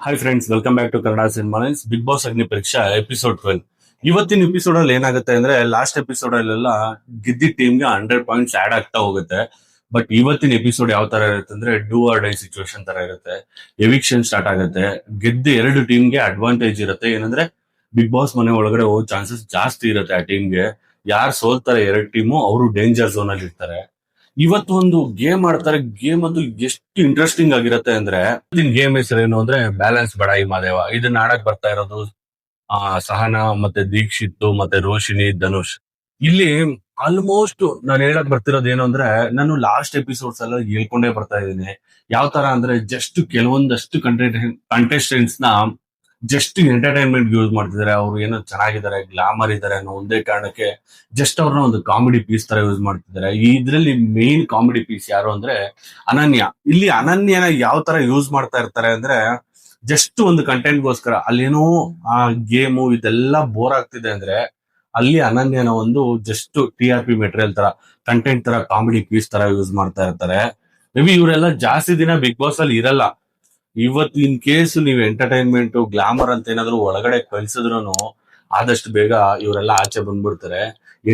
Hi friends, welcome back to Kannada cinema lines. Big boss Agni Pariksha episode 12. ಇವತ್ತಿನ episode ಅಲ್ಲಿ ಏನಾಗುತ್ತೆ ಅಂದ್ರೆ, ಲಾಸ್ಟ್ ಎಪಿಸೋಡ್ ಅಲ್ಲೆಲ್ಲ ಗೆದ್ದಿ ಟೀಮ್ಗೆ 100 ಪಾಯಿಂಟ್ಸ್ ಆಡ್ ಆಗ್ತಾ ಹೋಗುತ್ತೆ. ಬಟ್ ಇವತ್ತಿನ ಎಪಿಸೋಡ್ ಯಾವ ತರ ಇರುತ್ತೆ ಅಂದ್ರೆ, ಡೂ ಆರ್ ಡೈ ಸಿಚುವೇಶನ್ ತರ ಇರುತ್ತೆ. ಎವಿಕ್ಷನ್ ಸ್ಟಾರ್ಟ್ ಆಗುತ್ತೆ. ಗೆದ್ದು ಎರಡು ಟೀಮ್ಗೆ ಅಡ್ವಾಂಟೇಜ್ ಇರುತ್ತೆ. ಏನಂದ್ರೆ, ಬಿಗ್ ಬಾಸ್ ಮನೆ ಒಳಗಡೆ ಹೋಗೋ ಚಾನ್ಸಸ್ ಜಾಸ್ತಿ ಇರುತ್ತೆ ಆ ಟೀಮ್ಗೆ. ಯಾರು ಸೋಲ್ತಾರೆ ಎರಡು ಟೀಮು, ಅವರು ಡೇಂಜರ್ ಝೋನ್ ಅಲ್ಲಿ ಇರ್ತಾರೆ. ಇವತ್ತು ಒಂದು ಗೇಮ್ ಆಡ್ತಾರೆ. ಗೇಮ್ ಅದು ಎಷ್ಟು ಇಂಟ್ರೆಸ್ಟಿಂಗ್ ಆಗಿರುತ್ತೆ ಅಂದ್ರೆ, ಗೇಮ್ ಹೆಸರು ಏನು ಅಂದ್ರೆ ಬ್ಯಾಲೆನ್ಸ್ ಬಡಾಯಿ ಮಾದೇವ. ಇದನ್ನ ಆಡಕ್ ಬರ್ತಾ ಇರೋದು ಸಹನಾ, ಮತ್ತೆ ದೀಕ್ಷಿತ್, ಮತ್ತೆ ರೋಶಿನಿ, ಧನುಷ್. ಇಲ್ಲಿ ಆಲ್ಮೋಸ್ಟ್ ನಾನು ಹೇಳಕ್ ಬರ್ತಿರೋದು ಏನು ಅಂದ್ರೆ, ನಾನು ಲಾಸ್ಟ್ ಎಪಿಸೋಡ್ಸ್ ಎಲ್ಲ ಹೇಳ್ಕೊಂಡೇ ಬರ್ತಾ ಇದ್ದೀನಿ. ಯಾವ ತರ ಅಂದ್ರೆ, ಜಸ್ಟ್ ಕೆಲವೊಂದಷ್ಟು ಕಂಟೆಸ್ಟೆಂಟ್ಸ್ ನ ಜಸ್ಟ್ ಎಂಟರ್ಟೈನ್ಮೆಂಟ್ ಯೂಸ್ ಮಾಡ್ತಿದ್ದಾರೆ. ಅವ್ರು ಏನೋ ಚೆನ್ನಾಗಿದ್ದಾರೆ, ಗ್ಲಾಮರ್ ಇದ್ದಾರೆ ಅನ್ನೋ ಒಂದೇ ಕಾರಣಕ್ಕೆ ಜಸ್ಟ್ ಅವ್ರನ್ನ ಒಂದು ಕಾಮಿಡಿ ಪೀಸ್ ತರ ಯೂಸ್ ಮಾಡ್ತಿದ್ದಾರೆ. ಇದ್ರಲ್ಲಿ ಮೇನ್ ಕಾಮಿಡಿ ಪೀಸ್ ಯಾರು ಅಂದ್ರೆ ಅನನ್ಯ. ಇಲ್ಲಿ ಅನನ್ಯನ ಯಾವ ತರ ಯೂಸ್ ಮಾಡ್ತಾ ಇರ್ತಾರೆ ಅಂದ್ರೆ, ಜಸ್ಟ್ ಒಂದು ಕಂಟೆಂಟ್ಗೋಸ್ಕರ ಅಲ್ಲೇನೋ ಆ ಗೇಮು ಇದೆಲ್ಲ ಬೋರ್ ಆಗ್ತಿದೆ ಅಂದ್ರೆ, ಅಲ್ಲಿ ಅನನ್ಯನ ಒಂದು ಜಸ್ಟ್ TRP ಮೆಟೀರಿಯಲ್ ತರ, ಕಂಟೆಂಟ್ ತರ, ಕಾಮಿಡಿ ಪೀಸ್ ತರ ಯೂಸ್ ಮಾಡ್ತಾ ಇರ್ತಾರೆ. ಮೇ ಬಿ ಇವರೆಲ್ಲ ಜಾಸ್ತಿ ದಿನ ಬಿಗ್ ಬಾಸ್ ಅಲ್ಲಿ ಇರಲ್ಲ. ಇವತ್ತು ಇನ್ ಕೇಸ್ ನೀವು ಎಂಟರ್ಟೈನ್ಮೆಂಟ್ ಗ್ಲಾಮರ್ ಅಂತ ಏನಾದ್ರು ಒಳಗಡೆ ಕಳ್ಸಿದ್ರು ಆದಷ್ಟು ಬೇಗ ಇವರೆಲ್ಲ ಆಚೆ ಬಂದ್ಬಿಡ್ತಾರೆ.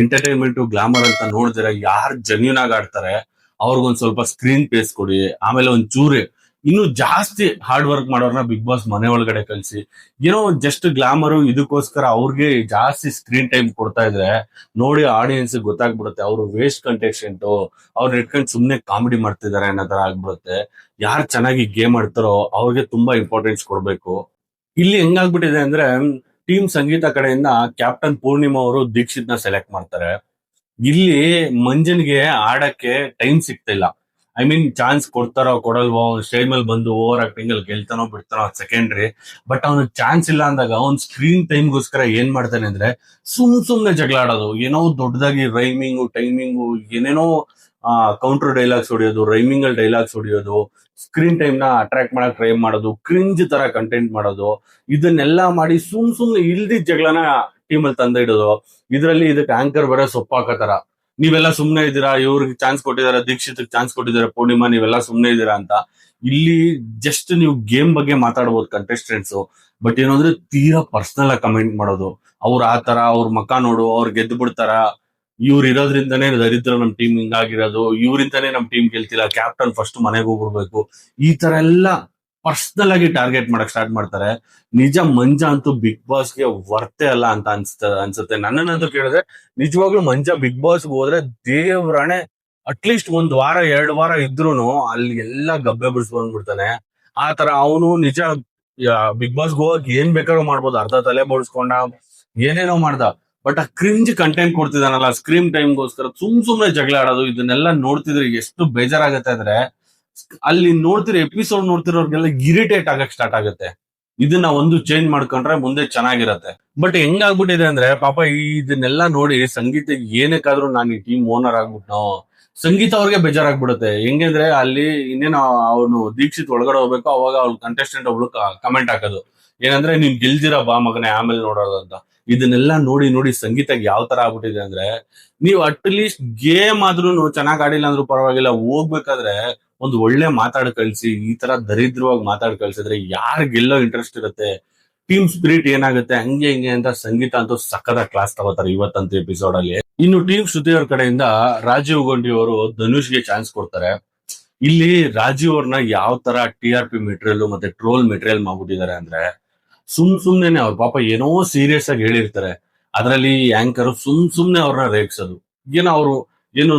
ಎಂಟರ್ಟೈನ್ಮೆಂಟ್ ಗ್ಲಾಮರ್ ಅಂತ ನೋಡಿದ್ರೆ ಯಾರು ಜೆನ್ಯೂನ್ ಆಗಿ ಆಡ್ತಾರೆ ಅವ್ರಿಗೊಂದ್ ಸ್ವಲ್ಪ ಸ್ಕ್ರೀನ್ ಪೇಸ್ ಕೊಡಿ. ಆಮೇಲೆ ಒಂದ್ ಚೂರಿ ಇನ್ನು ಜಾಸ್ತಿ ಹಾರ್ಡ್ ವರ್ಕ್ ಮಾಡೋರ್ನ ಬಿಗ್ ಬಾಸ್ ಮನೆ ಒಳಗಡೆ ಕಳ್ಸಿ. ಏನೋ ಜಸ್ಟ್ ಗ್ಲಾಮರು ಇದಕ್ಕೋಸ್ಕರ ಅವ್ರಿಗೆ ಜಾಸ್ತಿ ಸ್ಕ್ರೀನ್ ಟೈಮ್ ಕೊಡ್ತಾ ಇದ್ರೆ ನೋಡಿ ಆಡಿಯನ್ಸ್ ಗೊತ್ತಾಗ್ಬಿಡುತ್ತೆ ಅವ್ರು ವೇಸ್ಟ್ ಕಂಟೆಸ್ಟೆಂಟ್, ಅವ್ರು ಇಟ್ಕೊಂಡು ಸುಮ್ನೆ ಕಾಮಿಡಿ ಮಾಡ್ತಿದ್ದಾರೆ ಅನ್ನೋ ತರ ಆಗ್ಬಿಡುತ್ತೆ. ಯಾರು ಚೆನ್ನಾಗಿ ಗೇಮ್ ಆಡ್ತಾರೋ ಅವ್ರಿಗೆ ತುಂಬಾ ಇಂಪಾರ್ಟೆನ್ಸ್ ಕೊಡ್ಬೇಕು. ಇಲ್ಲಿ ಹೆಂಗಾಗ್ಬಿಟ್ಟಿದೆ ಅಂದ್ರೆ, ಟೀಮ್ ಸಂಗೀತ ಕಡೆಯಿಂದ ಕ್ಯಾಪ್ಟನ್ ಪೂರ್ಣಿಮಾ ಅವರು ದೀಕ್ಷಿತ್ ನ ಸೆಲೆಕ್ಟ್ ಮಾಡ್ತಾರೆ. ಇಲ್ಲಿ ಮಂಜನ್ಗೆ ಆಡಕ್ಕೆ ಟೈಮ್ ಸಿಗ್ತಿಲ್ಲ. ಐ ಮೀನ್ ಚಾನ್ಸ್ ಕೊಡ್ತಾರೋ ಕೊಡಲ್ವೋ, ಸ್ಟೇಜ್ ಮೇಲೆ ಬಂದು ಓವರ್ ಆಕ್ಟಿಂಗ್ ಅಲ್ಲಿ ಗೆಲ್ತಾನೋ ಬಿಡ್ತಾನೋ ಸೆಕೆಂಡ್ರಿ. ಬಟ್ ಅವ್ನಿಗೆ ಚಾನ್ಸ್ ಇಲ್ಲ ಅಂದಾಗ ಅವ್ನ್ ಸ್ಕ್ರೀನ್ ಟೈಮ್ಗೋಸ್ಕರ ಏನ್ ಮಾಡ್ತಾನೆ ಅಂದ್ರೆ, ಸುಮ್ನೆ ಜಗಳ ಆಡೋದು. ಏನೋ ದೊಡ್ಡದಾಗಿ ರೈಮಿಂಗು ಟೈಮಿಂಗು ಏನೇನೋ ಕೌಂಟರ್ ಡೈಲಾಗ್ಸ್ ಹೊಡಿಯೋದು, ರೈಮಿಂಗ್ ಅಲ್ಲಿ ಡೈಲಾಗ್ಸ್ ಹೊಡಿಯೋದು, ಸ್ಕ್ರೀನ್ ಟೈಮ್ ನ ಅಟ್ರಾಕ್ಟ್ ಮಾಡಕ್ ಟ್ರೈ ಮಾಡೋದು, ಕ್ರಿಂಜ್ ತರ ಕಂಟೆಂಟ್ ಮಾಡೋದು, ಇದನ್ನೆಲ್ಲ ಮಾಡಿ ಸುಮ್ನೆ ಇಲ್ದಿದ್ ಜಗಳನ ಟೀಮ್ ಅಲ್ಲಿ ತಂದ ಇಡೋದು. ಇದರಲ್ಲಿ ಇದಕ್ಕೆ ಆಂಕರ್ ಬರೋ ಸೊಪ್ಪು ಹಾಕತಾರ. ನೀವೆಲ್ಲ ಸುಮ್ನೆ ಇದ್ದೀರಾ, ಇವ್ರಿಗೆ ಚಾನ್ಸ್ ಕೊಟ್ಟಿದ್ದಾರೆ, ದೀಕ್ಷಿತ್ ಚಾನ್ಸ್ ಕೊಟ್ಟಿದ್ದಾರೆ, ಪೂರ್ಣಿಮಾ ನೀವೆಲ್ಲ ಸುಮ್ನೆ ಇದ್ದೀರಾ ಅಂತ. ಇಲ್ಲಿ ಜಸ್ಟ್ ನೀವು ಗೇಮ್ ಬಗ್ಗೆ ಮಾತಾಡ್ಬೋದು ಕಂಟೆಸ್ಟೆಂಟ್ಸ್. ಬಟ್ ಏನಂದ್ರೆ ತೀರಾ ಪರ್ಸನಲ್ ಆಗಿ ಕಮೆಂಟ್ ಮಾಡೋದು. ಅವ್ರ ಆತರ ಅವ್ರ ಮಕ್ಕ ನೋಡು, ಅವ್ರು ಗೆದ್ದು ಬಿಡ್ತಾರ, ಇವ್ರು ಇರೋದ್ರಿಂದಾನೇ ದರಿದ್ರ ನಮ್ ಟೀಮ್ ಹಿಂಗಾಗಿರೋದು, ಇವ್ರಿಂದಾನೇ ನಮ್ ಟೀಮ್ ಗೆಲ್ತಿಲ್ಲ, ಕ್ಯಾಪ್ಟನ್ ಫಸ್ಟ್ ಮನೆಗೆ ಹೋಗ್ಬಿಡ್ಬೇಕು, ಈ ತರ ಎಲ್ಲ ಪರ್ಸನಲ್ ಆಗಿ ಟಾರ್ಗೆಟ್ ಮಾಡಕ್ ಸ್ಟಾರ್ಟ್ ಮಾಡ್ತಾರೆ. ನಿಜ ಮಂಜ ಅಂತೂ ಬಿಗ್ ಬಾಸ್ಗೆ ವರ್ತೆ ಅಲ್ಲ ಅಂತ ಅನ್ಸುತ್ತೆ. ನನ್ನನ್ನಂತೂ ಕೇಳಿದ್ರೆ ನಿಜವಾಗ್ಲೂ ಮಂಜ ಬಿಗ್ ಬಾಸ್ ಹೋದ್ರೆ ದೇವ್ರಾಣೆ, ಅಟ್ಲೀಸ್ಟ್ ಒಂದ್ ವಾರ 2 ವಾರ ಇದ್ರೂನು ಅಲ್ಲಿ ಎಲ್ಲಾ ಗಬ್ಬೆ ಬಿಡಿಸ್ಕೊಂಡ್ಬಿಡ್ತಾನೆ. ಆ ತರ ಅವನು ನಿಜ ಬಿಗ್ ಬಾಸ್ ಹೋಗಕ್ ಏನ್ ಬೇಕಾದ್ರೂ ಮಾಡ್ಬೋದು. ಅರ್ಧ ತಲೆ ಬೋಳ್ಸ್ಕೊಂಡ, ಏನೇನೋ ಮಾಡ್ದ. ಬಟ್ ಆ ಕ್ರಿಂಜ್ ಕಂಟೆಂಟ್ ಕೊಡ್ತಿದಾನಲ್ಲ ಸ್ಕ್ರೀನ್ ಟೈಮ್ಗೋಸ್ಕರ, ಸುಮ್ನೆ ಜಗಳ ಆಡೋದು, ಇದನ್ನೆಲ್ಲ ನೋಡ್ತಿದ್ರೆ ಎಷ್ಟು ಬೇಜಾರಾಗತ್ತೆ ಅಂದ್ರೆ, ಅಲ್ಲಿ ಎಪಿಸೋಡ್ ನೋಡ್ತಿರೋರ್ಗೆಲ್ಲ ಇರಿಟೇಟ್ ಆಗಕ್ ಸ್ಟಾರ್ಟ್ ಆಗುತ್ತೆ. ಇದನ್ನ ಒಂದು ಚೇಂಜ್ ಮಾಡ್ಕೊಂಡ್ರೆ ಮುಂದೆ ಚೆನ್ನಾಗಿರತ್ತೆ. ಬಟ್ ಹೆಂಗಾಗ್ಬಿಟ್ಟಿದೆ ಅಂದ್ರೆ, ಪಾಪ ಇದನ್ನೆಲ್ಲ ನೋಡಿ ಸಂಗೀತ ಏನಕ್ಕಾದ್ರೂ ನಾನು ಈ ಟೀಮ್ ಓನರ್ ಆಗ್ಬಿಟ್ನೋ, ಸಂಗೀತ ಅವ್ರಿಗೆ ಬೇಜಾರಾಗ್ಬಿಡುತ್ತೆ. ಹೆಂಗಂದ್ರೆ ಅಲ್ಲಿ ಇನ್ನೇನು ಅವನು ದೀಕ್ಷಿತ್ ಒಳಗಡೆ ಹೋಗ್ಬೇಕು, ಅವಾಗ ಅವ್ಳು ಕಂಟೆಸ್ಟೆಂಟ್ ಒಬ್ಳು ಕಮೆಂಟ್ ಹಾಕೋದು ಏನಂದ್ರೆ, ನೀನ್ ಗೆಲ್ದಿರಾ ಬಾ ಮಗನೇ ಆಮೇಲೆ ನೋಡೋದು ಅಂತ. ಇದನ್ನೆಲ್ಲ ನೋಡಿ ನೋಡಿ ಸಂಗೀತಕ್ಕೆ ಯಾವ ತರ ಆಗ್ಬಿಟ್ಟಿದೆ ಅಂದ್ರೆ, ನೀವು ಅಟ್ ಲೀಸ್ಟ್ ಗೇಮ್ ಆದ್ರೂ ಚೆನ್ನಾಗ್ ಆಡಿಲ್ಲ ಅಂದ್ರೂ ಪರವಾಗಿಲ್ಲ, ಹೋಗ್ಬೇಕಾದ್ರೆ ಒಂದು ಒಳ್ಳೆ ಮಾತಾಡ್ ಕಳ್ಸಿ. ಈ ತರ ದರಿದ್ರವಾಗಿ ಮಾತಾಡ್ ಕಳ್ಸಿದ್ರೆ ಯಾರು ಗೆಲ್ಲೋ ಇಂಟ್ರೆಸ್ಟ್ ಇರುತ್ತೆ. ಟೀಮ್ ಸ್ಪಿರಿಟ್ ಏನಾಗುತ್ತೆ, ಹಂಗೆ ಹಿಂಗೆ ಅಂತ ಸಂಗೀತ ಅಂತೂ ಸಕ್ಕದ ಕ್ಲಾಸ್ ತಗೋತಾರೆ ಇವತ್ತಂತ ಎಪಿಸೋಡ್ ಅಲ್ಲಿ. ಇನ್ನು ಟೀಮ್ ಶ್ರುತಿ ಅವ್ರ ಕಡೆಯಿಂದ ರಾಜೀವ್ ಗೊಂಡಿ ಅವರು ಧನುಷ್ಗೆ ಚಾನ್ಸ್ ಕೊಡ್ತಾರೆ. ಇಲ್ಲಿ ರಾಜೀವ್ ಅವ್ರನ್ನ ಯಾವ ತರ TRP ಮೆಟೀರಿಯಲ್ ಮತ್ತೆ ಟ್ರೋಲ್ ಮೆಟೀರಿಯಲ್ ಮಾಡ್ಬಿಟ್ಟಿದ್ದಾರೆ ಅಂದ್ರೆ, ಸುಮ್ನೆನೆ ಅವ್ರ ಪಾಪ ಏನೋ ಸೀರಿಯಸ್ ಆಗಿ ಹೇಳಿರ್ತಾರೆ, ಅದರಲ್ಲಿ ಆಂಕರ್ ಸುಮ್ನೆ ಅವ್ರನ್ನ ರೇಗ್ಸೋದು. ಏನೋ ಅವರು ಏನು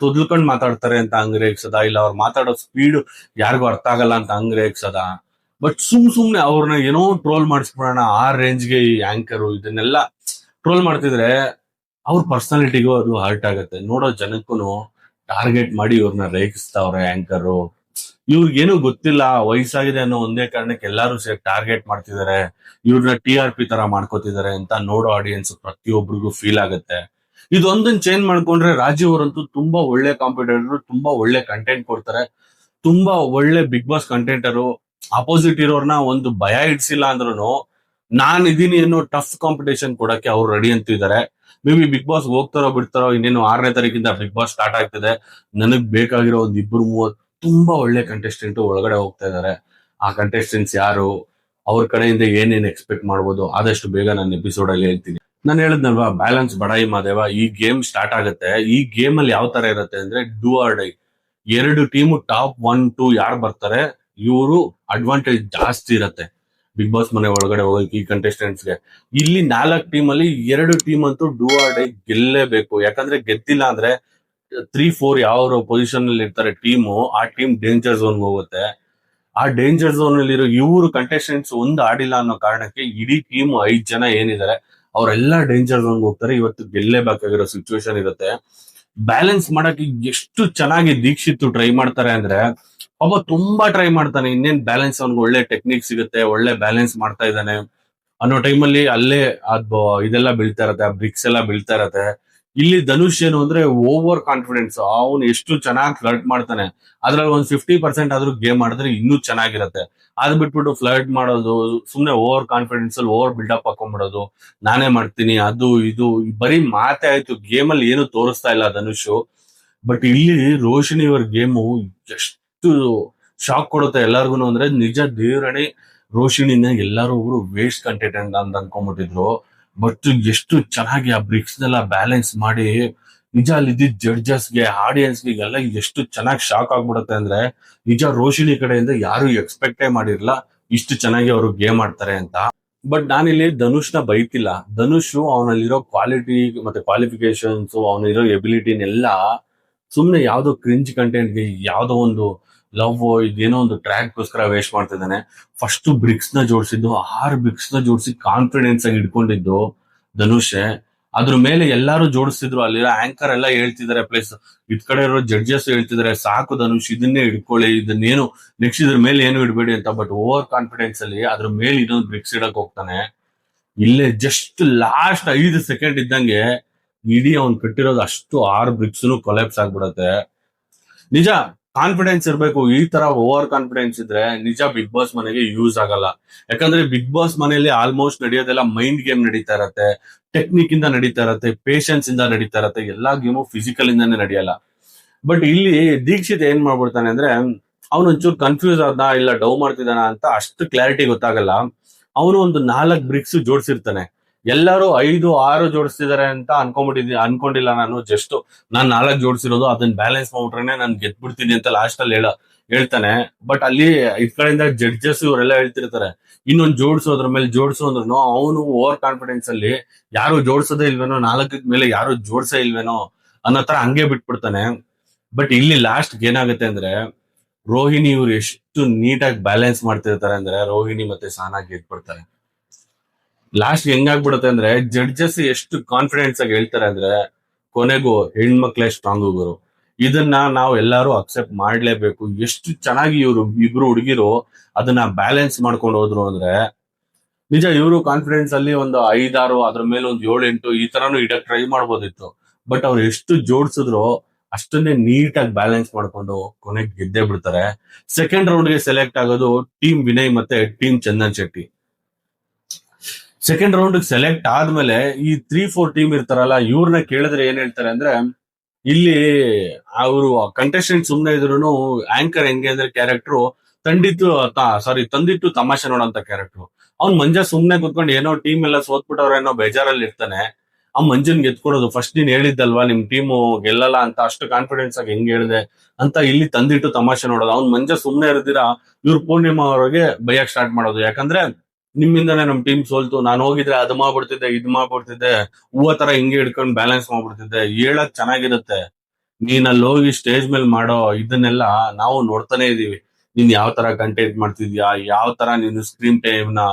ತೊದಲ್ಕೊಂಡ್ ಮಾತಾಡ್ತಾರೆ ಅಂತ ಹಂಗ್ ರೇಗ್ಸದ, ಇಲ್ಲ ಅವ್ರು ಮಾತಾಡೋ ಸ್ಪೀಡ್ ಯಾರಿಗೂ ಅರ್ಥ ಆಗಲ್ಲ ಅಂತ ಹಂಗ್ ರೇಗ್ಸದ. ಬಟ್ ಸುಮ್ನೆ ಅವ್ರನ್ನ ಏನೋ ಟ್ರೋಲ್ ಮಾಡಿಸ್ಬಿಡೋಣ ಆ ರೇಂಜ್ಗೆ ಈ ಆಂಕರು ಇದನ್ನೆಲ್ಲ ಟ್ರೋಲ್ ಮಾಡ್ತಿದ್ರೆ, ಅವ್ರ ಪರ್ಸನಾಲಿಟಿಗೂ ಅದು ಹರ್ಟ್ ಆಗುತ್ತೆ. ನೋಡೋ ಜನಕ್ಕೂ ಟಾರ್ಗೆಟ್ ಮಾಡಿ ಇವ್ರನ್ನ ರೇಗಿಸ್ತಾವ್ರೆ ಆಂಕರು. ಇವ್ರಿಗೇನು ಗೊತ್ತಿಲ್ಲ, ವಯಸ್ಸಾಗಿದೆ ಅನ್ನೋ ಒಂದೇ ಕಾರಣಕ್ಕೆ ಎಲ್ಲಾರು ಸೇರಿ ಟಾರ್ಗೆಟ್ ಮಾಡ್ತಿದ್ದಾರೆ, ಇವ್ರನ್ನ TRP ತರ ಮಾಡ್ಕೋತಿದ್ದಾರೆ ಅಂತ ನೋಡೋ ಆಡಿಯನ್ಸ್ ಪ್ರತಿಯೊಬ್ಬರಿಗೂ ಫೀಲ್ ಆಗುತ್ತೆ. ಇದೊಂದನ್ನ ಚೇಂಜ್ ಮಾಡ್ಕೊಂಡ್ರೆ ರಾಜೀವ್ ಅವರಂತೂ ತುಂಬಾ ಒಳ್ಳೆ ಕಾಂಪಿಟೇಟರ್, ತುಂಬಾ ಒಳ್ಳೆ ಕಂಟೆಂಟ್ ಕೊಡ್ತಾರೆ, ತುಂಬಾ ಒಳ್ಳೆ ಬಿಗ್ ಬಾಸ್ ಕಂಟೆಂಟರು. ಅಪೋಸಿಟ್ ಇರೋರ್ನ ಒಂದು ಭಯ ಇಡ್ಸಿಲ್ಲ ಅಂದ್ರೂ ನಾನ್ ಇದೀನಿ ಅನ್ನೋ ಟಫ್ ಕಾಂಪಿಟೇಷನ್ ಕೊಡಕ್ಕೆ ಅವ್ರು ರೆಡಿ ಅಂತಿದ್ದಾರೆ. ಮೇ ಬಿ ಬಿಗ್ ಬಾಸ್ ಹೋಗ್ತಾರೋ ಬಿಡ್ತಾರೋ, ಇನ್ನೇನು 6ನೇ ತಾರೀಕಿಂದ ಬಿಗ್ ಬಾಸ್ ಸ್ಟಾರ್ಟ್ ಆಗ್ತಿದೆ. ನನಗ್ ಬೇಕಾಗಿರೋ ಒಂದ್ 2-3 ತುಂಬಾ ಒಳ್ಳೆ ಕಂಟೆಸ್ಟೆಂಟ್ ಒಳಗಡೆ ಹೋಗ್ತಾ ಇದಾರೆ. ಆ ಕಂಟೆಸ್ಟೆಂಟ್ಸ್ ಯಾರು, ಅವ್ರ ಕಡೆಯಿಂದ ಏನೇನ್ ಎಕ್ಸ್ಪೆಕ್ಟ್ ಮಾಡ್ಬೋದು ಆದಷ್ಟು ಬೇಗ ನಾನು ಎಪಿಸೋಡ್ ಅಲ್ಲಿ ಹೇಳ್ತೀನಿ. ನಾನು ಹೇಳಿದ್ನಲ್ವಾ, ಬ್ಯಾಲೆನ್ಸ್ ಬಡಾಯಿ ಮಾದೇವ. ಈ ಗೇಮ್ ಸ್ಟಾರ್ಟ್ ಆಗುತ್ತೆ. ಈ ಗೇಮ್ ಅಲ್ಲಿ ಯಾವ ತರ ಇರುತ್ತೆ ಅಂದ್ರೆ ಡೂ ಆರ್ ಡೈ. ಎರಡು ಟೀಮು ಟಾಪ್ 1-2 ಯಾರು ಬರ್ತಾರೆ ಇವರು ಅಡ್ವಾಂಟೇಜ್ ಜಾಸ್ತಿ ಇರತ್ತೆ ಬಿಗ್ ಬಾಸ್ ಮನೆ ಒಳಗಡೆ ಹೋಗಕ್ಕೆ ಈ ಕಂಟೆಸ್ಟೆಂಟ್ಸ್ಗೆ. ಇಲ್ಲಿ 4 ಟೀಮ್ ಅಲ್ಲಿ 2 ಟೀಮ್ ಅಂತೂ ಡೂ ಆರ್ ಡೈ ಗೆಲ್ಲೇಬೇಕು. ಯಾಕಂದ್ರೆ ಗೆದ್ದಿಲ್ಲ ಅಂದ್ರೆ 3-4 ಯಾವ ಪೊಸಿಷನ್ ಅಲ್ಲಿ ಇರ್ತಾರೆ ಟೀಮು, ಆ ಟೀಮ್ ಡೇಂಜರ್ ಝೋನ್ ಹೋಗುತ್ತೆ. ಆ ಡೇಂಜರ್ ಝೋನ್ ಅಲ್ಲಿ ಇರೋ ಇವರು ಕಂಟೆಸ್ಟೆಂಟ್ಸ್ ಒಂದು ಆಡಿಲ್ಲ ಅನ್ನೋ ಕಾರಣಕ್ಕೆ ಇಡೀ ಟೀಮ್ 5 ಜನ ಏನಿದ್ದಾರೆ ಅವರೆಲ್ಲ ಡೇಂಜರ್ ಝೋನ್ ಹೋಗ್ತಾರೆ. ಇವತ್ತು ಗೆಲ್ಲೇಬೇಕಾಗಿರೋ ಸಿಚುವೇಶನ್ ಇರುತ್ತೆ. ಬ್ಯಾಲೆನ್ಸ್ ಮಾಡಕ್ಕೆ ಎಷ್ಟು ಚೆನ್ನಾಗಿ ದೀಕ್ಷಿತ್ ಟ್ರೈ ಮಾಡ್ತಾರೆ ಅಂದ್ರೆ, ಒಬ್ಬ ತುಂಬಾ ಟ್ರೈ ಮಾಡ್ತಾನೆ. ಇನ್ನೇನ್ ಬ್ಯಾಲೆನ್ಸ್ ಅವ್ನಿಗೆ ಒಳ್ಳೆ ಟೆಕ್ನಿಕ್ ಸಿಗುತ್ತೆ, ಒಳ್ಳೆ ಬ್ಯಾಲೆನ್ಸ್ ಮಾಡ್ತಾ ಇದ್ದಾನೆ ಅನ್ನೋ ಟೈಮಲ್ಲಿ ಅಲ್ಲೇ ಇದೆಲ್ಲ ಬೀಳ್ತಾ ಇರತ್ತೆ, ಆ ಬ್ರಿಕ್ಸ್ ಎಲ್ಲ ಬೀಳ್ತಾ ಇರತ್ತೆ. ಇಲ್ಲಿ ಧನುಷ್ ಏನು ಅಂದ್ರೆ ಓವರ್ ಕಾನ್ಫಿಡೆನ್ಸ್. ಅವನು ಎಷ್ಟು ಚೆನ್ನಾಗಿ ಫ್ಲರ್ಟ್ ಮಾಡ್ತಾನೆ. ಅದ್ರಲ್ಲಿ ಒಂದು 50% ಆದ್ರೂ ಗೇಮ್ ಮಾಡಿದ್ರೆ ಇನ್ನೂ ಚೆನ್ನಾಗಿರತ್ತೆ. ಅದ್ ಬಿಟ್ಬಿಟ್ಟು ಫ್ಲರ್ಟ್ ಮಾಡೋದು, ಸುಮ್ನೆ ಓವರ್ ಕಾನ್ಫಿಡೆನ್ಸ್ ಅಲ್ಲಿ ಓವರ್ ಬಿಲ್ಡಪ್ ಹಾಕೊಂಡ್ಬಿಡೋದು, ನಾನೇ ಮಾಡ್ತೀನಿ ಅದು ಇದು ಬರೀ ಮಾತೇ ಆಯ್ತು. ಗೇಮ್ ಅಲ್ಲಿ ಏನು ತೋರಿಸ್ತಾ ಇಲ್ಲ ಧನುಷ್. ಬಟ್ ಇಲ್ಲಿ ರೋಶಿನಿ ಅವ್ರ ಗೇಮು ಎಷ್ಟು ಶಾಕ್ ಕೊಡುತ್ತೆ ಎಲ್ಲಾರ್ಗು ಅಂದ್ರೆ, ನಿಜ ದೇವರಣೆ ರೋಶಿನಿನ ಎಲ್ಲಾರು ಒಬ್ರು ವೇಸ್ಟ್ ಕಂಟೆಂಟ್ ಅಂತ ಅನ್ಕೊಂಡ್ಬಿಟ್ಟಿದ್ರು. ಬಟ್ ಎಷ್ಟು ಚೆನ್ನಾಗಿ ಆ ಬ್ರಿಕ್ಸ್ ನೆಲ್ಲ ಬ್ಯಾಲೆನ್ಸ್ ಮಾಡಿ, ನಿಜ ಅಲ್ಲಿ ಜಡ್ಜಸ್ಗೆ ಆಡಿಯನ್ಸ್ಗೆ ಎಲ್ಲ ಎಷ್ಟು ಚೆನ್ನಾಗಿ ಶಾಕ್ ಆಗ್ಬಿಡುತ್ತೆ ಅಂದ್ರೆ, ನಿಜ ರೋಶಿನಿ ಕಡೆಯಿಂದ ಯಾರು ಎಕ್ಸ್ಪೆಕ್ಟೇ ಮಾಡಿರ್ಲಿಲ್ಲ ಇಷ್ಟು ಚೆನ್ನಾಗಿ ಅವರು ಗೇಮ್ ಆಡ್ತಾರೆ ಅಂತ. ಬಟ್ ನಾನಿಲ್ಲಿ ಧನುಷ್ನ ಬೈತಿಲ್ಲ. ಧನುಷ್ ಅವನಲ್ಲಿರೋ ಕ್ವಾಲಿಟಿ ಮತ್ತೆ ಕ್ವಾಲಿಫಿಕೇಶನ್ಸ್, ಅವನಿರೋ ಎಬಿಲಿಟಿನೆಲ್ಲ ಸುಮ್ನೆ ಯಾವ್ದೋ ಕ್ರಿಂಜ್ ಕಂಟೆಂಟ್ಗೆ, ಯಾವ್ದೋ ಒಂದು ಲವ್ ಇದೇನೋ ಒಂದು ಟ್ರ್ಯಾಕ್ ಗೋಸ್ಕರ ವೇಸ್ಟ್ ಮಾಡ್ತಿದ್ದಾನೆ. ಫಸ್ಟ್ ಬ್ರಿಕ್ಸ್ ನ ಜೋಡಿಸಿದ್ದು, 6 ಬ್ರಿಕ್ಸ್ ನ ಜೋಡಿಸಿ ಕಾನ್ಫಿಡೆನ್ಸ್ ಆಗಿ ಇಟ್ಕೊಂಡಿದ್ದು ಧನುಷ್. ಅದ್ರ ಮೇಲೆ ಎಲ್ಲಾರು ಜೋಡಿಸ್ತಿದ್ರು, ಅಲ್ಲಿರೋ ಆಂಕರ್ ಎಲ್ಲ ಹೇಳ್ತಿದ್ದಾರೆ, ಪ್ಲಸ್ ಇದ್ ಕಡೆ ಇರೋ ಜಡ್ಜಸ್ ಹೇಳ್ತಿದ್ದಾರೆ, ಸಾಕು ಧನುಷ್ ಇದನ್ನೇ ಇಟ್ಕೊಳ್ಳಿ, ಇದನ್ನೇನು ನೆಕ್ಸ್ಟ್ ಇದ್ರ ಮೇಲೆ ಏನು ಇಡಬೇಡಿ ಅಂತ. ಬಟ್ ಓವರ್ ಕಾನ್ಫಿಡೆನ್ಸ್ ಅಲ್ಲಿ ಅದ್ರ ಮೇಲೆ ಇನ್ನೊಂದು ಬ್ರಿಕ್ಸ್ ಇಡಕ್ ಹೋಗ್ತಾನೆ. ಇಲ್ಲೇ ಜಸ್ಟ್ ಲಾಸ್ಟ್ 5 ಸೆಕೆಂಡ್ ಇದ್ದಂಗೆ ಇಡೀ ಅವ್ನ್ ಕಟ್ಟಿರೋದು ಅಷ್ಟು 6 ಬ್ರಿಕ್ಸ್ ಕೊಲ್ಯಾಪ್ಸ್ ಆಗ್ಬಿಡತ್ತೆ. ನಿಜ ಕಾನ್ಫಿಡೆನ್ಸ್ ಇರ್ಬೇಕು. ಈ ತರ ಓವರ್ ಕಾನ್ಫಿಡೆನ್ಸ್ ಇದ್ರೆ ನಿಜ ಬಿಗ್ ಬಾಸ್ ಮನೆಗೆ ಯೂಸ್ ಆಗಲ್ಲ. ಯಾಕಂದ್ರೆ ಬಿಗ್ ಬಾಸ್ ಮನೆಯಲ್ಲಿ ಆಲ್ಮೋಸ್ಟ್ ನಡೆಯೋದೆಲ್ಲ ಮೈಂಡ್ ಗೇಮ್ ನಡೀತಾ ಇರತ್ತೆ, ಟೆಕ್ನಿಕ್ ಇಂದ ನಡೀತಾ ಇರತ್ತೆ, ಪೇಶನ್ಸ್ ಇಂದ ನಡೀತಾ ಇರತ್ತೆ. ಎಲ್ಲಾ ಗೇಮು ಫಿಸಿಕಲ್ ಇಂದಾನೆ ನಡೆಯಲ್ಲ. ಬಟ್ ಇಲ್ಲಿ ದೀಕ್ಷಿತ್ ಏನ್ ಮಾಡ್ಬಿಡ್ತಾನೆ ಅಂದ್ರೆ, ಅವನೊಂಚೂರು ಕನ್ಫ್ಯೂಸ್ ಆದ, ಇಲ್ಲ ಡೌ ಮಾಡ್ತಿದ್ದಾನ ಅಂತ ಅಷ್ಟು ಕ್ಲಾರಿಟಿ ಗೊತ್ತಾಗಲ್ಲ. ಅವನು ಒಂದು 4 ಬ್ರಿಕ್ಸ್ ಜೋಡಿಸಿರ್ತಾನೆ. ಎಲ್ಲರೂ 5-6 ಜೋಡಿಸ್ತಿದ್ದಾರೆ ಅಂತ ಅನ್ಕೊಂಡಿಲ್ಲ ನಾನು. ಜಸ್ಟ್ ನಾನ್ 4 ಜೋಡಿಸಿರೋದು, ಅದನ್ನ ಬ್ಯಾಲೆನ್ಸ್ ಮಾಡ್ಬಿಟ್ರೆ ನಾನು ಗೆದ್ಬಿಡ್ತೀನಿ ಅಂತ ಲಾಸ್ಟ್ ಅಲ್ಲಿ ಹೇಳ್ತಾನೆ. ಬಟ್ ಅಲ್ಲಿ ಇದ್ ಕಡೆಯಿಂದ ಜಡ್ಜಸ್ ಇವರೆಲ್ಲ ಹೇಳ್ತಿರ್ತಾರೆ ಇನ್ನೊಂದು ಜೋಡಿಸು, ಅದ್ರ ಮೇಲೆ ಜೋಡಿಸು ಅಂದ್ರೂ ಅವನು ಓವರ್ ಕಾನ್ಫಿಡೆನ್ಸ್ ಅಲ್ಲಿ ಯಾರು ಜೋಡಿಸೋದೇ ಇಲ್ವೇನೋ, 4 ಮೇಲೆ ಯಾರು ಜೋಡ್ಸೇ ಇಲ್ವೇನೋ ಅನ್ನೋ ತರ ಹಂಗೆ ಬಿಟ್ಬಿಡ್ತಾನೆ. ಬಟ್ ಇಲ್ಲಿ ಲಾಸ್ಟ್ ಏನಾಗುತ್ತೆ ಅಂದ್ರೆ, ರೋಹಿಣಿ ಇವ್ರು ಎಷ್ಟು ನೀಟಾಗಿ ಬ್ಯಾಲೆನ್ಸ್ ಮಾಡ್ತಿರ್ತಾರೆ ಅಂದ್ರೆ, ರೋಹಿಣಿ ಮತ್ತೆ ಸಾನಾ ಗೆದ್ಬಿಡ್ತಾರೆ. ಲಾಸ್ಟ್ ಹೆಂಗಾಗ್ಬಿಡುತ್ತೆ ಅಂದ್ರೆ, ಜಡ್ಜಸ್ ಎಷ್ಟು ಕಾನ್ಫಿಡೆನ್ಸ್ ಆಗಿ ಹೇಳ್ತಾರೆ ಅಂದ್ರೆ, ಕೊನೆಗೂ ಹೆಣ್ಮಕ್ಳೇ ಸ್ಟ್ರಾಂಗ್ ಗುರು, ಇದನ್ನ ನಾವು ಎಲ್ಲರೂ ಅಕ್ಸೆಪ್ಟ್ ಮಾಡ್ಲೇಬೇಕು. ಎಷ್ಟು ಚೆನ್ನಾಗಿ ಇವ್ರು ಇಬ್ರು ಹುಡುಗಿರು ಅದನ್ನ ಬ್ಯಾಲೆನ್ಸ್ ಮಾಡ್ಕೊಂಡು ಹೋದ್ರು ಅಂದ್ರೆ, ನಿಜ ಇವರು ಕಾನ್ಫಿಡೆನ್ಸ್ ಅಲ್ಲಿ ಒಂದು 5-6, ಅದ್ರ ಮೇಲೆ ಒಂದು 7-8 ಈ ತರಾನು ಇಡಕ್ ಟ್ರೈ ಮಾಡ್ಬೋದಿತ್ತು. ಬಟ್ ಅವ್ರು ಎಷ್ಟು ಜೋಡಿಸಿದ್ರು ಅಷ್ಟನ್ನೇ ನೀಟಾಗಿ ಬ್ಯಾಲೆನ್ಸ್ ಮಾಡ್ಕೊಂಡು ಕೊನೆಗೆ ಗೆದ್ದೇ ಬಿಡ್ತಾರೆ. ಸೆಕೆಂಡ್ ರೌಂಡ್ ಗೆ ಸೆಲೆಕ್ಟ್ ಆಗೋದು ಟೀಮ್ ವಿನಯ್ ಮತ್ತೆ team Chandan Shetty. Second round select ಆದ್ಮೇಲೆ ಈ 3-4 ಟೀಮ್ ಇರ್ತಾರಲ್ಲ, ಇವ್ರನ್ನ ಕೇಳಿದ್ರೆ ಏನ್ ಹೇಳ್ತಾರೆ ಅಂದ್ರೆ, ಇಲ್ಲಿ ಅವರು ಕಂಟೆಸ್ಟೆಂಟ್ ಸುಮ್ನೆ ಇದ್ರು, ಆಂಕರ್ ಹೆಂಗೆ ಅಂದ್ರೆ ಕ್ಯಾರೆಕ್ಟರ್ ತಂದಿಟ್ಟು ತಮಾಷೆ ನೋಡೋಂತ ಕ್ಯಾರೆಕ್ಟರ್. ಅವ್ನ್ ಮಂಜ ಸುಮ್ನೆ ಕುತ್ಕೊಂಡು ಏನೋ ಟೀಮ್ ಎಲ್ಲ ಸೋತ್ಬಿಟ್ಟವ್ರ ಏನೋ ಬೇಜಾರಲ್ಲಿ ಇರ್ತಾನೆ. ಆ ಮಂಜನ್ ಗೆದ್ಕೊಡೋದು, ಫಸ್ಟ್ ನೀನ್ ಹೇಳಿದ್ದಲ್ವಾ ನಿಮ್ ಟೀಮು ಗೆಲ್ಲಲ್ಲ ಅಂತ, ಅಷ್ಟು ಕಾನ್ಫಿಡೆನ್ಸ್ ಆಗಿ ಹೆಂಗ್ ಹೇಳಿದೆ ಅಂತ ಇಲ್ಲಿ ತಂದಿಟ್ಟು ತಮಾಷೆ ನೋಡೋದು. ಅವ್ನ್ ಮಂಜ ಸುಮ್ನೆ ಇರ್ದಿರಾ ಇವ್ರು ಪೂರ್ಣಿಮಾ ಅವ್ರಿಗೆ ಬೈಯಕ್ ಸ್ಟಾರ್ಟ್ ಮಾಡೋದು. ಯಾಕಂದ್ರೆ ನಿಮ್ಮಿಂದಾನೆ ನಮ್ ಟೀಮ್ ಸೋಲ್ತು, ನಾನು ಹೋಗಿದ್ರೆ ಅದು ಮಾಡ್ಬಿಡ್ತಿದ್ದೆ, ಇದು ಮಾಡ್ಬಿಡ್ತಿದ್ದೆ, ಹೂವ ತರ ಹಿಂಗೆ ಹಿಡ್ಕೊಂಡು ಬ್ಯಾಲೆನ್ಸ್ ಮಾಡ್ಬಿಡ್ತಿದ್ದೆ. ಹೇಳಕ್ ಚೆನ್ನಾಗಿರುತ್ತೆ, ನೀನ್ ಅಲ್ಲಿ ಹೋಗಿ ಸ್ಟೇಜ್ ಮೇಲೆ ಮಾಡೋ ಇದನ್ನೆಲ್ಲ ನಾವು ನೋಡ್ತಾನೆ ಇದೀವಿ. ನೀನ್ ಯಾವ ತರ ಕಂಟೆಂಟ್ ಮಾಡ್ತಿದ್ಯಾ, ಯಾವ ತರ ನೀನು ಸ್ಕ್ರೀನ್ ಟೈಮ್ ನ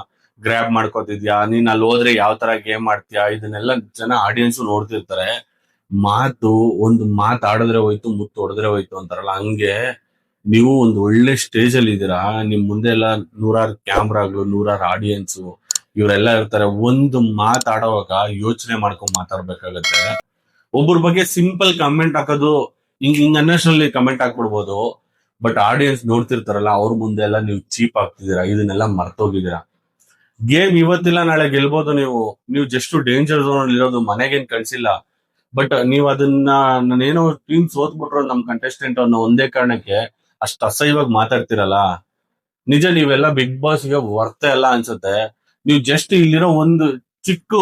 ಗ್ರ್ಯಾಬ್ ಮಾಡ್ಕೋತಿದ್ಯಾ, ನೀನ್ ಅಲ್ಲಿ ಹೋದ್ರೆ ಯಾವ ತರ ಗೇಮ್ ಮಾಡ್ತೀಯಾ, ಇದನ್ನೆಲ್ಲ ಜನ ಆಡಿಯನ್ಸ್ ನೋಡ್ತಿರ್ತಾರೆ. ಒಂದು ಮಾತು ಆಡಿದ್ರೆ ಹೋಯ್ತು, ಮುತ್ತು ಹೊಡೆದ್ರೆ ಹೋಯ್ತು ಅಂತಾರಲ್ಲ, ಹಂಗೆ ನೀವು ಒಂದು ಒಳ್ಳೆ ಸ್ಟೇಜ್ ಅಲ್ಲಿ ಇದ್ದೀರಾ. ನಿಮ್ ಮುಂದೆ ಎಲ್ಲ 100 ಕ್ಯಾಮ್ರಾಗಳು, 100 ಆಡಿಯನ್ಸ್ ಇವರೆಲ್ಲ ಇರ್ತಾರೆ. ಒಂದು ಮಾತಾಡುವಾಗ ಯೋಚನೆ ಮಾಡ್ಕೊಂಡ್ ಮಾತಾಡ್ಬೇಕಾಗತ್ತೆ. ಒಬ್ಬರ ಬಗ್ಗೆ ಸಿಂಪಲ್ ಕಮೆಂಟ್ ಹಾಕೋದು, ಹಿಂಗ್ ಅನ್ನೋಷ್ಟರಲ್ಲಿ ಕಮೆಂಟ್ ಹಾಕ್ಬಿಡ್ಬೋದು. ಬಟ್ ಆಡಿಯನ್ಸ್ ನೋಡ್ತಿರ್ತಾರಲ್ಲ, ಅವ್ರ ಮುಂದೆ ಎಲ್ಲ ನೀವು ಚೀಪ್ ಆಗ್ತಿದ್ದೀರಾ, ಇದನ್ನೆಲ್ಲ ಮರ್ತೋಗಿದ್ದೀರಾ. ಗೇಮ್ ಇವತ್ತಿಲ್ಲ ನಾಳೆ ಗೆಲ್ಬೋದು. ನೀವು ಜಸ್ಟ್ ಡೇಂಜರ್ ಝೋನ್ ಅಲ್ಲಿ ಇರೋದು, ಮನೆಗೇನ್ ಕಳ್ಸಿಲ್ಲ. ಬಟ್ ನೀವ್ ಅದನ್ನ, ನಾನೇನೋ ಟೀಮ್ ಸೋತ್ಬಿಟ್ರು ನಮ್ ಕಂಟೆಸ್ಟೆಂಟ್ ಅನ್ನೋ ಒಂದೇ ಕಾರಣಕ್ಕೆ ಅಷ್ಟು ಅಸಹ್ಯವಾಗಿ ಮಾತಾಡ್ತಿರಲ್ಲ, ನಿಜ ನೀವೆಲ್ಲ ಬಿಗ್ ಬಾಸ್ಗೆ ವರ್ತೆ ಅಲ್ಲ ಅನ್ಸುತ್ತೆ. ನೀವು ಜಸ್ಟ್ ಇಲ್ಲಿರೋ ಒಂದು ಚಿಕ್ಕ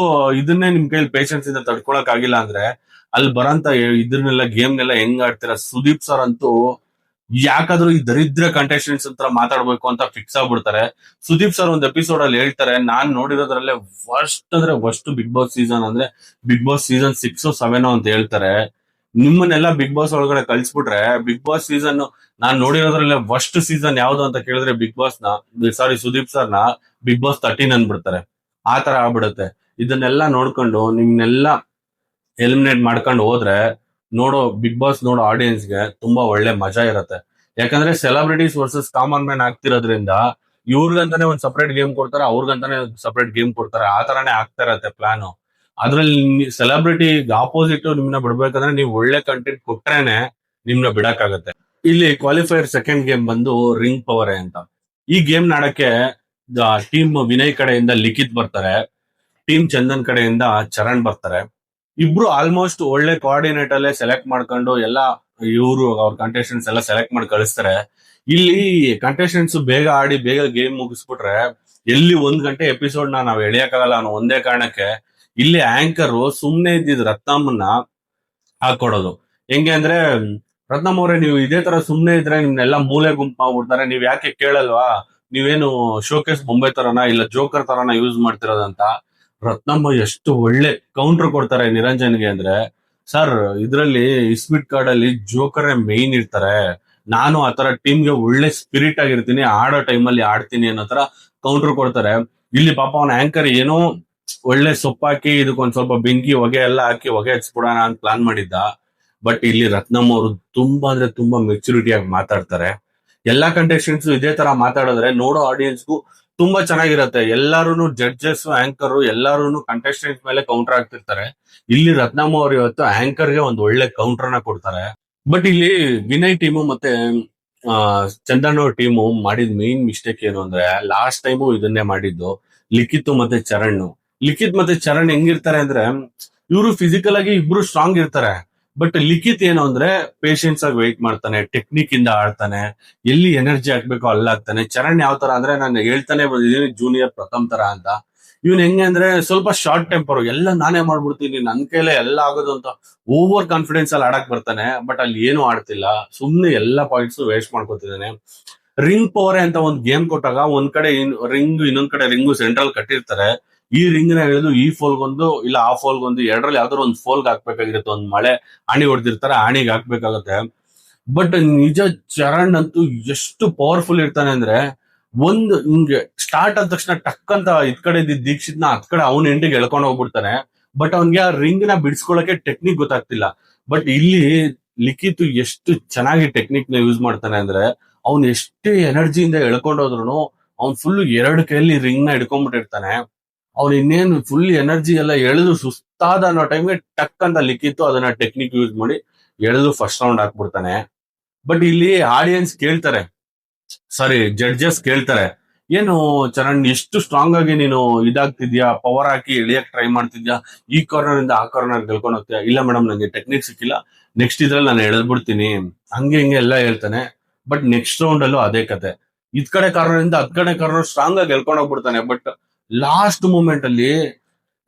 ಇದನ್ನೇ ನಿಮ್ ಕೈಲಿ ಪೇಷನ್ಸ್ ಇಂದ ತಡ್ಕೊಳಕ್ ಆಗಿಲ್ಲ ಅಂದ್ರೆ ಅಲ್ಲಿ ಬರಂತ ಇದನ್ನೆಲ್ಲ ಗೇಮ್ನೆಲ್ಲ ಹೆಂಗ್ ಆಡ್ತೀರಾ. ಸುದೀಪ್ ಸರ್ ಅಂತೂ ಯಾಕಾದ್ರೂ ಈ ದರಿದ್ರ ಕಂಟೆಸ್ಟೆಂಟ್ಸ್ ಹತ್ರ ಮಾತಾಡ್ಬೇಕು ಅಂತ ಫಿಕ್ಸ್ ಆಗ್ಬಿಡ್ತಾರೆ. ಸುದೀಪ್ ಸರ್ ಒಂದ್ ಎಪಿಸೋಡ್ ಅಲ್ಲಿ ಹೇಳ್ತಾರೆ, ನಾನ್ ನೋಡಿರೋದ್ರಲ್ಲೇ ವರ್ಸ್ಟ್ ಅಂದ್ರೆ ವರ್ಸ್ಟ್ ಬಿಗ್ ಬಾಸ್ ಸೀಸನ್ ಅಂದ್ರೆ ಬಿಗ್ ಬಾಸ್ ಸೀಸನ್ 6 7 ಅಂತ ಹೇಳ್ತಾರೆ. ನಿಮ್ಮನ್ನೆಲ್ಲ ಬಿಗ್ ಬಾಸ್ ಒಳಗಡೆ ಕಳ್ಸ್ಬಿಟ್ರೆ big boss season non ನೋಡಿರೋದ್ರಲ್ಲೇ worst season ಯಾವ್ದು ಅಂತ ಕೇಳಿದ್ರೆ ಬಿಗ್ ಬಾಸ್ ಸಾರಿ ಸುದೀಪ್ ಸರ್ ಬಿಗ್ ಬಾಸ್ 13 ಅನ್ಬಿಡ್ತಾರೆ. ಆ ತರ ಆಗ್ಬಿಡುತ್ತೆ. ಇದನ್ನೆಲ್ಲ ನೋಡ್ಕೊಂಡು ನಿಮ್ನೆಲ್ಲ ಎಲಿಮಿನೇಟ್ ಮಾಡ್ಕೊಂಡು ಹೋದ್ರೆ ಬಿಗ್ ಬಾಸ್ ನೋಡೋ ಆಡಿಯನ್ಸ್ಗೆ ತುಂಬಾ ಒಳ್ಳೆ ಮಜಾ ಇರುತ್ತೆ. ಯಾಕಂದ್ರೆ ಸೆಲೆಬ್ರಿಟೀಸ್ ವರ್ಸಸ್ ಕಾಮನ್ ಮ್ಯಾನ್ ಆಗ್ತಿರೋದ್ರಿಂದ ಇವ್ರಿಗಂತಾನೆ ಒಂದ್ ಸಪರೇಟ್ ಗೇಮ್ ಕೊಡ್ತಾರೆ, ಅವ್ರಿಗಂತಾನೆ ಸಪರೇಟ್ ಗೇಮ್ ಕೊಡ್ತಾರೆ. ಆ ತರಾನೇ ಆಗ್ತಾ ಇರತ್ತೆ ಪ್ಲಾನ್. ಅದ್ರಲ್ಲಿ ಸೆಲೆಬ್ರಿಟಿ ಆಪೋಸಿಟ್ ನಿಮ್ನ ಬಿಡ್ಬೇಕಂದ್ರೆ ನೀವು ಒಳ್ಳೆ ಕಂಟೆಂಟ್ ಕೊಟ್ರೇನೆ ನಿಮ್ನ ಬಿಡಕ್ಕಾಗತ್ತೆ. ಇಲ್ಲಿ ಕ್ವಾಲಿಫೈಯರ್ ಸೆಕೆಂಡ್ ಗೇಮ್ ಬಂದು ರಿಂಗ್ ಪವರ್ ಅಂತ. ಈ ಗೇಮ್ ನಾಡಕ್ಕೆ ಟೀಮ್ ವಿನಯ್ ಕಡೆಯಿಂದ ಲಿಖಿತ್ ಬರ್ತಾರೆ, ಟೀಮ್ ಚಂದನ್ ಕಡೆಯಿಂದ ಚರಣ್ ಬರ್ತಾರೆ. ಇಬ್ರು ಆಲ್ಮೋಸ್ಟ್ ಒಳ್ಳೆ ಕೋಆರ್ಡಿನೇಟ್ ಅಲ್ಲೇ ಸೆಲೆಕ್ಟ್ ಮಾಡ್ಕೊಂಡು ಎಲ್ಲ ಇವರು ಅವ್ರ ಕಂಟೆಸ್ಟೆಂಟ್ಸ್ ಎಲ್ಲ ಸೆಲೆಕ್ಟ್ ಮಾಡಿ ಕಳಿಸ್ತಾರೆ. ಇಲ್ಲಿ ಕಂಟೆಸ್ಟೆಂಟ್ಸ್ ಬೇಗ ಆಡಿ ಬೇಗ ಗೇಮ್ ಮುಗಿಸ್ಬಿಟ್ರೆ ಎಲ್ಲಿ 1 ಗಂಟೆ ಎಪಿಸೋಡ್ ನಾವ್ ಎಳಿಯಕ್ಕಾಗಲ್ಲ ಅನ್ನೋ ಒಂದೇ ಕಾರಣಕ್ಕೆ ಇಲ್ಲಿ ಆಂಕರ್ ಸುಮ್ನೆ ಇದ್ದಿದ್ ರತ್ನಮ್ಮನ್ನ ಹಾಕೊಡೋದು. ಹೆಂಗೆ ಅಂದ್ರೆ, ರತ್ನಮ್ಮ ಅವ್ರೆ ನೀವು ಇದೇ ತರ ಸುಮ್ನೆ ಇದ್ರೆ ನಿಮ್ನೆಲ್ಲ ಮೂಲೆ ಗುಂಪು ಮಾಡ್ಬಿಡ್ತಾರೆ, ನೀವ್ ಯಾಕೆ ಕೇಳಲ್ವಾ, ನೀವೇನು ಶೋಕೇಸ್ ಬೊಂಬೆ ತರನ ಇಲ್ಲ ಜೋಕರ್ ತರನ ಯೂಸ್ ಮಾಡ್ತಿರೋದಂತ. ರತ್ನಮ್ಮ ಎಷ್ಟು ಒಳ್ಳೆ ಕೌಂಟರ್ ಕೊಡ್ತಾರೆ ನಿರಂಜನ್ಗೆ ಅಂದ್ರೆ, ಸರ್ ಇದ್ರಲ್ಲಿ ಇಸ್ಪಿಟ್ ಕಾರ್ಡ್ ಅಲ್ಲಿ ಜೋಕರ್ ಮೇನ್ ಇರ್ತಾರೆ, ನಾನು ಆತರ ಟೀಮ್ಗೆ ಒಳ್ಳೆ ಸ್ಪಿರಿಟ್ ಆಗಿರ್ತೀನಿ, ಆಡೋ ಟೈಮಲ್ಲಿ ಆಡ್ತೀನಿ ಅನ್ನೋ ತರ ಕೌಂಟರ್ ಕೊಡ್ತಾರೆ. ಇಲ್ಲಿ ಪಾಪ ಅವನ ಆಂಕರ್ ಏನೋ ಒಳ್ಳೆ ಸೊಪ್ಪಾಕಿ ಇದಕ್ಕೊಂದ್ ಸ್ವಲ್ಪ ಬೆಂಕಿ ಹೊಗೆ ಎಲ್ಲ ಹಾಕಿ ಹೊಗೆ ಹಚ್ಬಿಡೋಣ ಅಂತ ಪ್ಲಾನ್ ಮಾಡಿದ್ದ. ಬಟ್ ಇಲ್ಲಿ ರತ್ನಮ್ಮ ಅವರು ತುಂಬಾ ಅಂದ್ರೆ ತುಂಬಾ ಮೆಚುರಿಟಿ ಆಗಿ ಮಾತಾಡ್ತಾರೆ. ಎಲ್ಲಾ ಕಂಟೆಸ್ಟೆಂಟ್ಸ್ ಇದೇ ತರ ಮಾತಾಡಿದ್ರೆ ನೋಡೋ ಆಡಿಯನ್ಸ್ಗೂ ತುಂಬಾ ಚೆನ್ನಾಗಿರತ್ತೆ. ಎಲ್ಲಾರು ಜಡ್ಜಸ್ ಆಂಕರ್ ಎಲ್ಲಾರು ಕಂಟೆಸ್ಟೆಂಟ್ ಮೇಲೆ ಕೌಂಟರ್ ಆಗ್ತಿರ್ತಾರೆ. ಇಲ್ಲಿ ರತ್ನಮ್ಮ ಅವರು ಇವತ್ತು ಆಂಕರ್ಗೆ ಒಂದು ಒಳ್ಳೆ ಕೌಂಟರ್ನ ಕೊಡ್ತಾರೆ. ಬಟ್ ಇಲ್ಲಿ ವಿನಯ್ ಟೀಮು ಮತ್ತೆ ಆ ಚಂದನ್ ಅವ್ರ ಟೀಮು ಮಾಡಿದ ಮೇನ್ ಮಿಸ್ಟೇಕ್ ಏನು ಅಂದ್ರೆ, ಲಾಸ್ಟ್ ಟೈಮು ಇದನ್ನೇ ಮಾಡಿದ್ದು. ಲಿಖಿತ್ ಮತ್ತೆ ಚರಣ್, ಲಿಖಿತ್ ಮತ್ತೆ ಚರಣ್ ಹೆಂಗಿರ್ತಾರೆ ಅಂದ್ರೆ, ಇವರು ಫಿಸಿಕಲ್ ಆಗಿ ಇಬ್ರು ಸ್ಟ್ರಾಂಗ್ ಇರ್ತಾರೆ. ಬಟ್ ಲಿಖಿತ್ ಏನು ಅಂದ್ರೆ ಪೇಶನ್ಸ್ ಆಗಿ ವೆಯ್ಟ್ ಮಾಡ್ತಾನೆ, ಟೆಕ್ನಿಕ್ ಇಂದ ಆಡ್ತಾನೆ, ಎಲ್ಲಿ ಎನರ್ಜಿ ಹಾಕ್ಬೇಕೋ ಅಲ್ಲಾಗ್ತಾನೆ. ಚರಣ್ ಯಾವ ತರ ಅಂದ್ರೆ, ನಾನು ಹೇಳ್ತಾನೆ ಬಂದಿದ್ದೀನಿ ಜೂನಿಯರ್ ಪ್ರಥಮ್ ತರ ಅಂತ. ಇವನ್ ಹೆಂಗೆ ಅಂದ್ರೆ ಸ್ವಲ್ಪ ಶಾರ್ಟ್ ಟೆಂಪರ್, ಎಲ್ಲ ನಾನೇ ಮಾಡ್ಬಿಡ್ತೀನಿ, ನನ್ ಕೈಲೇ ಎಲ್ಲ ಆಗೋದು ಅಂತ ಓವರ್ ಕಾನ್ಫಿಡೆನ್ಸ್ ಅಲ್ಲಿ ಆಡಕ್ ಬರ್ತಾನೆ. ಬಟ್ ಅಲ್ಲಿ ಏನು ಆಡ್ತಿಲ್ಲ, ಸುಮ್ನೆ ಎಲ್ಲಾ ಪಾಯಿಂಟ್ಸ್ ವೇಸ್ಟ್ ಮಾಡ್ಕೊತಿದ್ದಾನೆ. ರಿಂಗ್ ಪವರ್ ಅಂತ ಒಂದ್ ಗೇಮ್ ಕೊಟ್ಟಾಗ ಒಂದ್ ಕಡೆ ರಿಂಗ್ ಇನ್ನೊಂದ್ ಕಡೆ ರಿಂಗು ಸೆಂಟ್ರಲ್ ಕಟ್ಟಿರ್ತಾರೆ. ಈ ರಿಂಗ್ ನ ಎಳೆದು ಈ ಫೋಲ್ಗೊಂದು ಇಲ್ಲ ಆ ಫೋಲ್ಗೊಂದು ಎರಡರಲ್ಲಿ ಯಾವ್ದಾದ್ರು ಒಂದು ಫೋಲ್ಗೆ ಹಾಕ್ಬೇಕಾಗಿರುತ್ತೆ. ಒಂದ್ ಮಳೆ ಆಣಿ ಹೊಡೆದಿರ್ತಾರೆ, ಆಣಿಗೆ ಹಾಕ್ಬೇಕಾಗತ್ತೆ. ಬಟ್ ನಿಜ ಚರಣ್ ಅಂತೂ ಎಷ್ಟು ಪವರ್ಫುಲ್ ಇರ್ತಾನೆ ಅಂದ್ರೆ, ಒಂದ್ ಹಿಂಗೆ ಸ್ಟಾರ್ಟ್ ಆದ ತಕ್ಷಣ ಟಕ್ ಅಂತ ಇದ್ ಕಡೆ ಇದ್ದಿದ್ ದೀಕ್ಷಿತ್ನ ಹತ್ ಕಡೆ ಅವ್ನ ಎಂಟಿಗೆ ಎಳ್ಕೊಂಡು ಹೋಗ್ಬಿಡ್ತಾನೆ. ಬಟ್ ಅವ್ನ್ಗೆ ಆ ರಿಂಗ್ ನ ಬಿಡಿಸ್ಕೊಳಕ್ಕೆ ಟೆಕ್ನಿಕ್ ಗೊತ್ತಾಗ್ತಿಲ್ಲ. ಬಟ್ ಇಲ್ಲಿ ಲಿಖಿತ್ ಎಷ್ಟು ಚೆನ್ನಾಗಿ ಟೆಕ್ನಿಕ್ ನ ಯೂಸ್ ಮಾಡ್ತಾನೆ ಅಂದ್ರೆ, ಅವ್ನ್ ಎಷ್ಟೇ ಎನರ್ಜಿಯಿಂದ ಎಳ್ಕೊಂಡೋದ್ರು ಅವ್ನ್ ಫುಲ್ 2 ಕೈಯಲ್ಲಿ ರಿಂಗ್ ನ ಹಿಡ್ಕೊಂಡ್ಬಿಟ್ಟಿರ್ತಾನೆ. ಅವ್ನು ಇನ್ನೇನು ಫುಲ್ ಎನರ್ಜಿ ಎಲ್ಲ ಎಳೆದು ಸುಸ್ತಾದ ಅನ್ನೋ ಟೈಮ್ಗೆ ಟಕ್ ಅಂತ ಲಿಖಿತ್ತು ಅದನ್ನ ಟೆಕ್ನಿಕ್ ಯೂಸ್ ಮಾಡಿ ಎಳೆದು ಫಸ್ಟ್ ರೌಂಡ್ ಹಾಕ್ಬಿಡ್ತಾನೆ. ಬಟ್ ಇಲ್ಲಿ ಆಡಿಯನ್ಸ್ ಕೇಳ್ತಾರೆ, ಸಾರಿ ಜಡ್ಜಸ್ ಕೇಳ್ತಾರೆ, ಏನು ಚರಣ್ ಎಷ್ಟು ಸ್ಟ್ರಾಂಗ್ ಆಗಿ ನೀನು ಇದಾಗ್ತಿದ್ಯಾ, ಪವರ್ ಹಾಕಿ ಎಳಿಯಕ್ ಟ್ರೈ ಮಾಡ್ತಿದ್ಯಾ, ಈ ಕಾರ್ನರ್ ಇಂದ ಆ ಕಾರ್ನರ್ ಗೆಲ್ಕೊಂಡು ಹೋಗ್ತೀಯಾ. ಇಲ್ಲ ಮೇಡಮ್ ನಂಗೆ ಟೆಕ್ನಿಕ್ ಸಿಕ್ಕಿಲ್ಲ, ನೆಕ್ಸ್ಟ್ ಇದ್ರಲ್ಲಿ ನಾನು ಎಳೆದ್ಬಿಡ್ತೀನಿ, ಹಂಗೆ ಹಿಂಗೆ ಎಲ್ಲ ಹೇಳ್ತಾನೆ. ಬಟ್ ನೆಕ್ಸ್ಟ್ ರೌಂಡ್ ಅಲ್ಲೂ ಅದೇ ಕತೆ, ಇದ್ ಕಡೆ ಕಾರ್ನರ್ ಇಂದ ಅದ್ ಕಡೆ ಕಾರ್ನರ್ ಸ್ಟ್ರಾಂಗ್ ಆಗಿ ಗೆಲ್ಕೊಂಡು ಹೋಗ್ಬಿಡ್ತಾನೆ. ಬಟ್ ಲಾಸ್ಟ್ ಮೂಮೆಂಟ್ ಅಲ್ಲಿ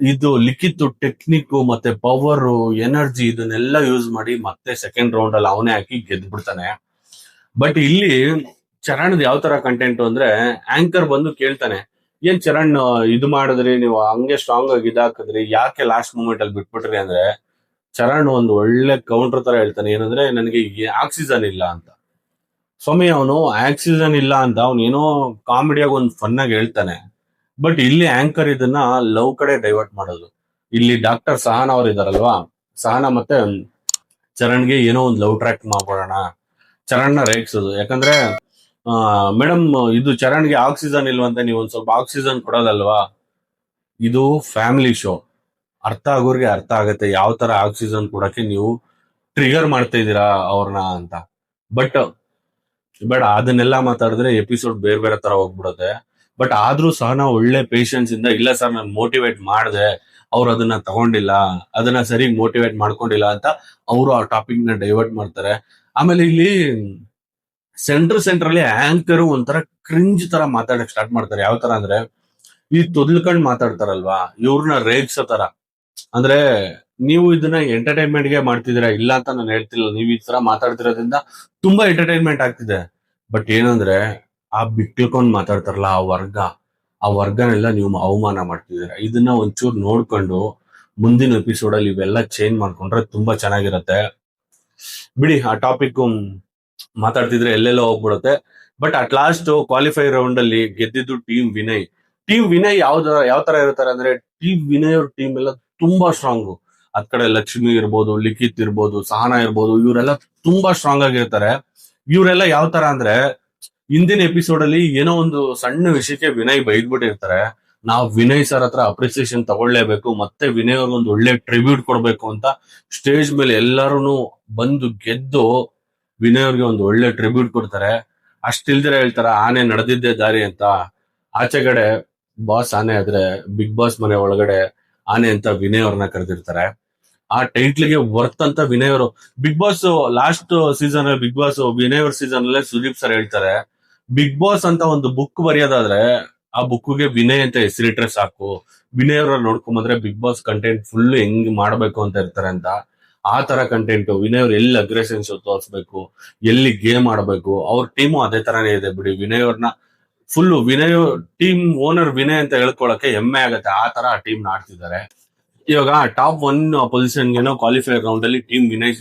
ಇದು ಲಿಖಿತ್ ಟೆಕ್ನಿಕ್ ಮತ್ತೆ ಪವರ್ ಎನರ್ಜಿ ಇದನ್ನೆಲ್ಲ ಯೂಸ್ ಮಾಡಿ ಮತ್ತೆ ಸೆಕೆಂಡ್ ರೌಂಡ್ ಅಲ್ಲಿ ಅವನೇ ಹಾಕಿ ಗೆದ್ಬಿಡ್ತಾನೆ. ಬಟ್ ಇಲ್ಲಿ ಚರಣ್ ಯಾವ ತರ ಕಂಟೆಂಟ್ ಅಂದ್ರೆ, ಆಂಕರ್ ಬಂದು ಕೇಳ್ತಾನೆ, ಏನ್ ಚರಣ್ ಇದು ಮಾಡಿದ್ರಿ ನೀವು, ಹಂಗೆ ಸ್ಟ್ರಾಂಗ್ ಆಗಿ ಇದಾಕಿದ್ರಿ, ಯಾಕೆ ಲಾಸ್ಟ್ ಮೂಮೆಂಟ್ ಅಲ್ಲಿ ಬಿಟ್ಬಿಟ್ರಿ ಅಂದ್ರೆ, ಚರಣ್ ಒಂದು ಒಳ್ಳೆ ಕೌಂಟರ್ ತರ ಹೇಳ್ತಾನೆ. ಏನಂದ್ರೆ, ನನಗೆ ಆಕ್ಸಿಜನ್ ಇಲ್ಲ ಅಂತ. ಸ್ವಾಮಿ ಅವನು ಆಕ್ಸಿಜನ್ ಇಲ್ಲ ಅಂತ ಅವ್ನು ಏನೋ ಕಾಮಿಡಿಯಾಗಿ ಒಂದು ಫನ್ ಆಗಿ ಹೇಳ್ತಾನೆ. ಬಟ್ ಇಲ್ಲಿ ಆಂಕರ್ ಇದನ್ನ ಲವ್ ಕಡೆ ಡೈವರ್ಟ್ ಮಾಡೋದು. ಇಲ್ಲಿ ಡಾಕ್ಟರ್ ಸಹನಾ ಅವ್ರು ಇದಾರಲ್ವಾ, ಸಹನಾ ಮತ್ತೆ ಚರಣ್ಗೆ ಏನೋ ಒಂದು ಲವ್ ಟ್ರ್ಯಾಕ್ ಮಾಡ್ಕೊಡೋಣ, ಚರಣ್ನ ರೇಗ್ಸೋದು. ಯಾಕಂದ್ರೆ ಮೇಡಮ್ ಇದು ಚರಣ್ಗೆ ಆಕ್ಸಿಜನ್ ಇಲ್ವಂತೆ, ನೀವು ಒಂದ್ ಸ್ವಲ್ಪ ಆಕ್ಸಿಜನ್ ಕೊಡೋದಲ್ವಾ. ಇದು ಫ್ಯಾಮಿಲಿ ಶೋ, ಅರ್ಥ ಆಗೋರ್ಗೆ ಅರ್ಥ ಆಗತ್ತೆ ಯಾವ ತರ ಆಕ್ಸಿಜನ್ ಕೊಡಕ್ಕೆ ನೀವು ಟ್ರಿಗರ್ ಮಾಡ್ತಾ ಇದೀರಾ ಅವ್ರನ್ನ ಅಂತ. ಬಟ್ ಬೇಡ, ಅದನ್ನೆಲ್ಲ ಮಾತಾಡಿದ್ರೆ ಎಪಿಸೋಡ್ ಬೇರೆ ಬೇರೆ ತರ ಹೋಗ್ಬಿಡುತ್ತೆ. ಬಟ್ ಆದ್ರೂ ಸಹ ನಾವು ಒಳ್ಳೆ ಪೇಷನ್ಸ್ ಇಂದ, ಇಲ್ಲ ಸರ್ ನಾನು ಮೋಟಿವೇಟ್ ಮಾಡಿದೆ, ಅವ್ರು ಅದನ್ನ ತಗೊಂಡಿಲ್ಲ, ಅದನ್ನ ಸರಿ ಮೋಟಿವೇಟ್ ಮಾಡ್ಕೊಂಡಿಲ್ಲ ಅಂತ ಅವರು ಆ ಟಾಪಿಕ್ ನ ಡೈವರ್ಟ್ ಮಾಡ್ತಾರೆ. ಆಮೇಲೆ ಇಲ್ಲಿ ಸೆಂಟರ್ ಅಲ್ಲಿ ಆಂಕರ್ ಒಂಥರ ಕ್ರಿಂಜ್ ತರ ಮಾತಾಡಕ್ ಸ್ಟಾರ್ಟ್ ಮಾಡ್ತಾರೆ. ಯಾವ ತರ ಅಂದ್ರೆ ಈ ತೊದ್ಲ್ಕೊಂಡ್ ಮಾತಾಡ್ತಾರಲ್ವಾ, ಇವ್ರನ್ನ ರೇಗ್ಸೋ ತರ. ಅಂದ್ರೆ ನೀವು ಇದನ್ನ ಎಂಟರ್ಟೈನ್ಮೆಂಟ್ ಗೆ ಮಾಡ್ತಿದ್ದೀರಾ, ಇಲ್ಲ ಅಂತ ನಾನು ಹೇಳ್ತಿಲ್ಲ. ನೀವು ಈ ತರ ಮಾತಾಡ್ತಿರೋದ್ರಿಂದ ತುಂಬಾ ಎಂಟರ್ಟೈನ್ಮೆಂಟ್ ಆಗ್ತಿದೆ. ಬಟ್ ಏನಂದ್ರೆ ಆ ಬಿಟ್ಕೊಂಡ್ ಮಾತಾಡ್ತಾರಲ್ಲ ಆ ವರ್ಗನೆಲ್ಲ ನೀವು ಅವಮಾನ ಮಾಡ್ತಿದ್ದೀರಾ. ಇದನ್ನ ಒಂಚೂರು ನೋಡ್ಕೊಂಡು ಮುಂದಿನ ಎಪಿಸೋಡ್ ಅಲ್ಲಿ ಇವೆಲ್ಲ ಚೇಂಜ್ ಮಾಡ್ಕೊಂಡ್ರೆ ತುಂಬಾ ಚೆನ್ನಾಗಿರತ್ತೆ. ಬಿಡಿ, ಆ ಟಾಪಿಕ್ ಮಾತಾಡ್ತಿದ್ರೆ ಎಲ್ಲೆಲ್ಲೋ ಹೋಗ್ಬಿಡುತ್ತೆ. But at last qualify round ಅಲ್ಲಿ ಗೆದ್ದಿದ್ದು ಟೀಮ್ ವಿನಯ್. ಟೀಮ್ ವಿನಯ್ ಯಾವ ತರ ಇರ್ತಾರೆ ಅಂದ್ರೆ, ಟೀಮ್ ವಿನಯ್ ಅವ್ರ ಟೀಮ್ ಎಲ್ಲ ತುಂಬಾ ಸ್ಟ್ರಾಂಗ್. ಅದ್ ಕಡೆ ಲಕ್ಷ್ಮಿ ಇರ್ಬೋದು, ಲಿಖಿತ್ ಇರ್ಬೋದು, ಸಹನಾ ಇರ್ಬೋದು, ಇವರೆಲ್ಲ ತುಂಬಾ ಸ್ಟ್ರಾಂಗ್ ಆಗಿರ್ತಾರೆ. ಇವರೆಲ್ಲ ಯಾವ ತರ ಅಂದ್ರೆ, ಹಿಂದಿನ ಎಪಿಸೋಡ್ ಅಲ್ಲಿ ಏನೋ ಒಂದು ಸಣ್ಣ ವಿಷಯಕ್ಕೆ ವಿನಯ್ ಬೈದ್ಬಿಟ್ಟಿರ್ತಾರೆ. ನಾವು ವಿನಯ್ ಸರ್ ಹತ್ರ ಅಪ್ರಿಸಿಯೇಷನ್ ತಗೊಳ್ಳೇಬೇಕು, ಮತ್ತೆ ವಿನಯ್ ಅವ್ರಿಗೆ ಒಂದು ಒಳ್ಳೆ ಟ್ರಿಬ್ಯೂಟ್ ಕೊಡ್ಬೇಕು ಅಂತ ಸ್ಟೇಜ್ ಮೇಲೆ ಎಲ್ಲಾರು ಬಂದು ಗೆದ್ದು ವಿನಯ್ ಅವ್ರಿಗೆ ಒಂದು ಒಳ್ಳೆ ಟ್ರಿಬ್ಯೂಟ್ ಕೊಡ್ತಾರೆ. ಅಷ್ಟಿಲ್ದಿರ ಹೇಳ್ತಾರ ಆನೆ ನಡೆದಿದ್ದೇ ದಾರಿ ಅಂತ. ಆಚೆಗಡೆ ಬಾಸ್ ಆನೆ ಆದ್ರೆ ಬಿಗ್ ಬಾಸ್ ಮನೆ ಒಳಗಡೆ ಆನೆ ಅಂತ ವಿನಯ್ ಅವ್ರನ್ನ ಕರೆದಿರ್ತಾರೆ. ಆ ಟೈಟ್ಲ್ಗೆ ವರ್ತ್ ಅಂತ ವಿನಯ್ ಅವರು. Big boss last season big boss Vinay ಅವ್ರ ಸೀಸನ್ ಅಲ್ಲೇ ಸುದೀಪ್ ಸರ್ ಹೇಳ್ತಾರೆ, ಬಿಗ್ ಬಾಸ್ ಅಂತ ಒಂದು ಬುಕ್ ಬರೆಯೋದಾದ್ರೆ ಆ ಬುಕ್ಗೆ ವಿನಯ್ ಅಂತ ಹೆಸರಿಟ್ರೆ ಸಾಕು. ವಿನಯ್ ಅವ್ರ ನೋಡ್ಕೊಂಡ್ ಬಂದ್ರೆ ಬಿಗ್ ಬಾಸ್ ಕಂಟೆಂಟ್ ಫುಲ್ ಹೆಂಗ್ ಮಾಡ್ಬೇಕು ಅಂತ ಇರ್ತಾರೆ ಅಂತ. ಆ ತರ ಕಂಟೆಂಟ್ ವಿನಯ್ ಅವ್ರು ಎಲ್ಲಿ ಅಗ್ರೆಷನ್ಸ್ ತೋರಿಸ್ಬೇಕು, ಎಲ್ಲಿ ಗೇಮ್ ಆಡಬೇಕು, ಅವ್ರ ಟೀಮು ಅದೇ ತರಾನೇ ಇದೆ ಬಿಡಿ. ವಿನಯ್ ಅವ್ರನ್ನ full Vinay team owner Vinay ಅಂತ ಹೇಳ್ಕೊಳಕ್ಕೆ ಹೆಮ್ಮೆ ಆಗತ್ತೆ. ಆ ತರ ಆ ಟೀಮ್ ಆಡ್ತಿದ್ದಾರೆ. ಇವಾಗ ಟಾಪ್ 1 ಪೊಸಿಷನ್ಗೆ ಕ್ವಾಲಿಫೈರ್ ರೌಂಡ್ ಅಲ್ಲಿ ಟೀಮ್ ವಿನಯ್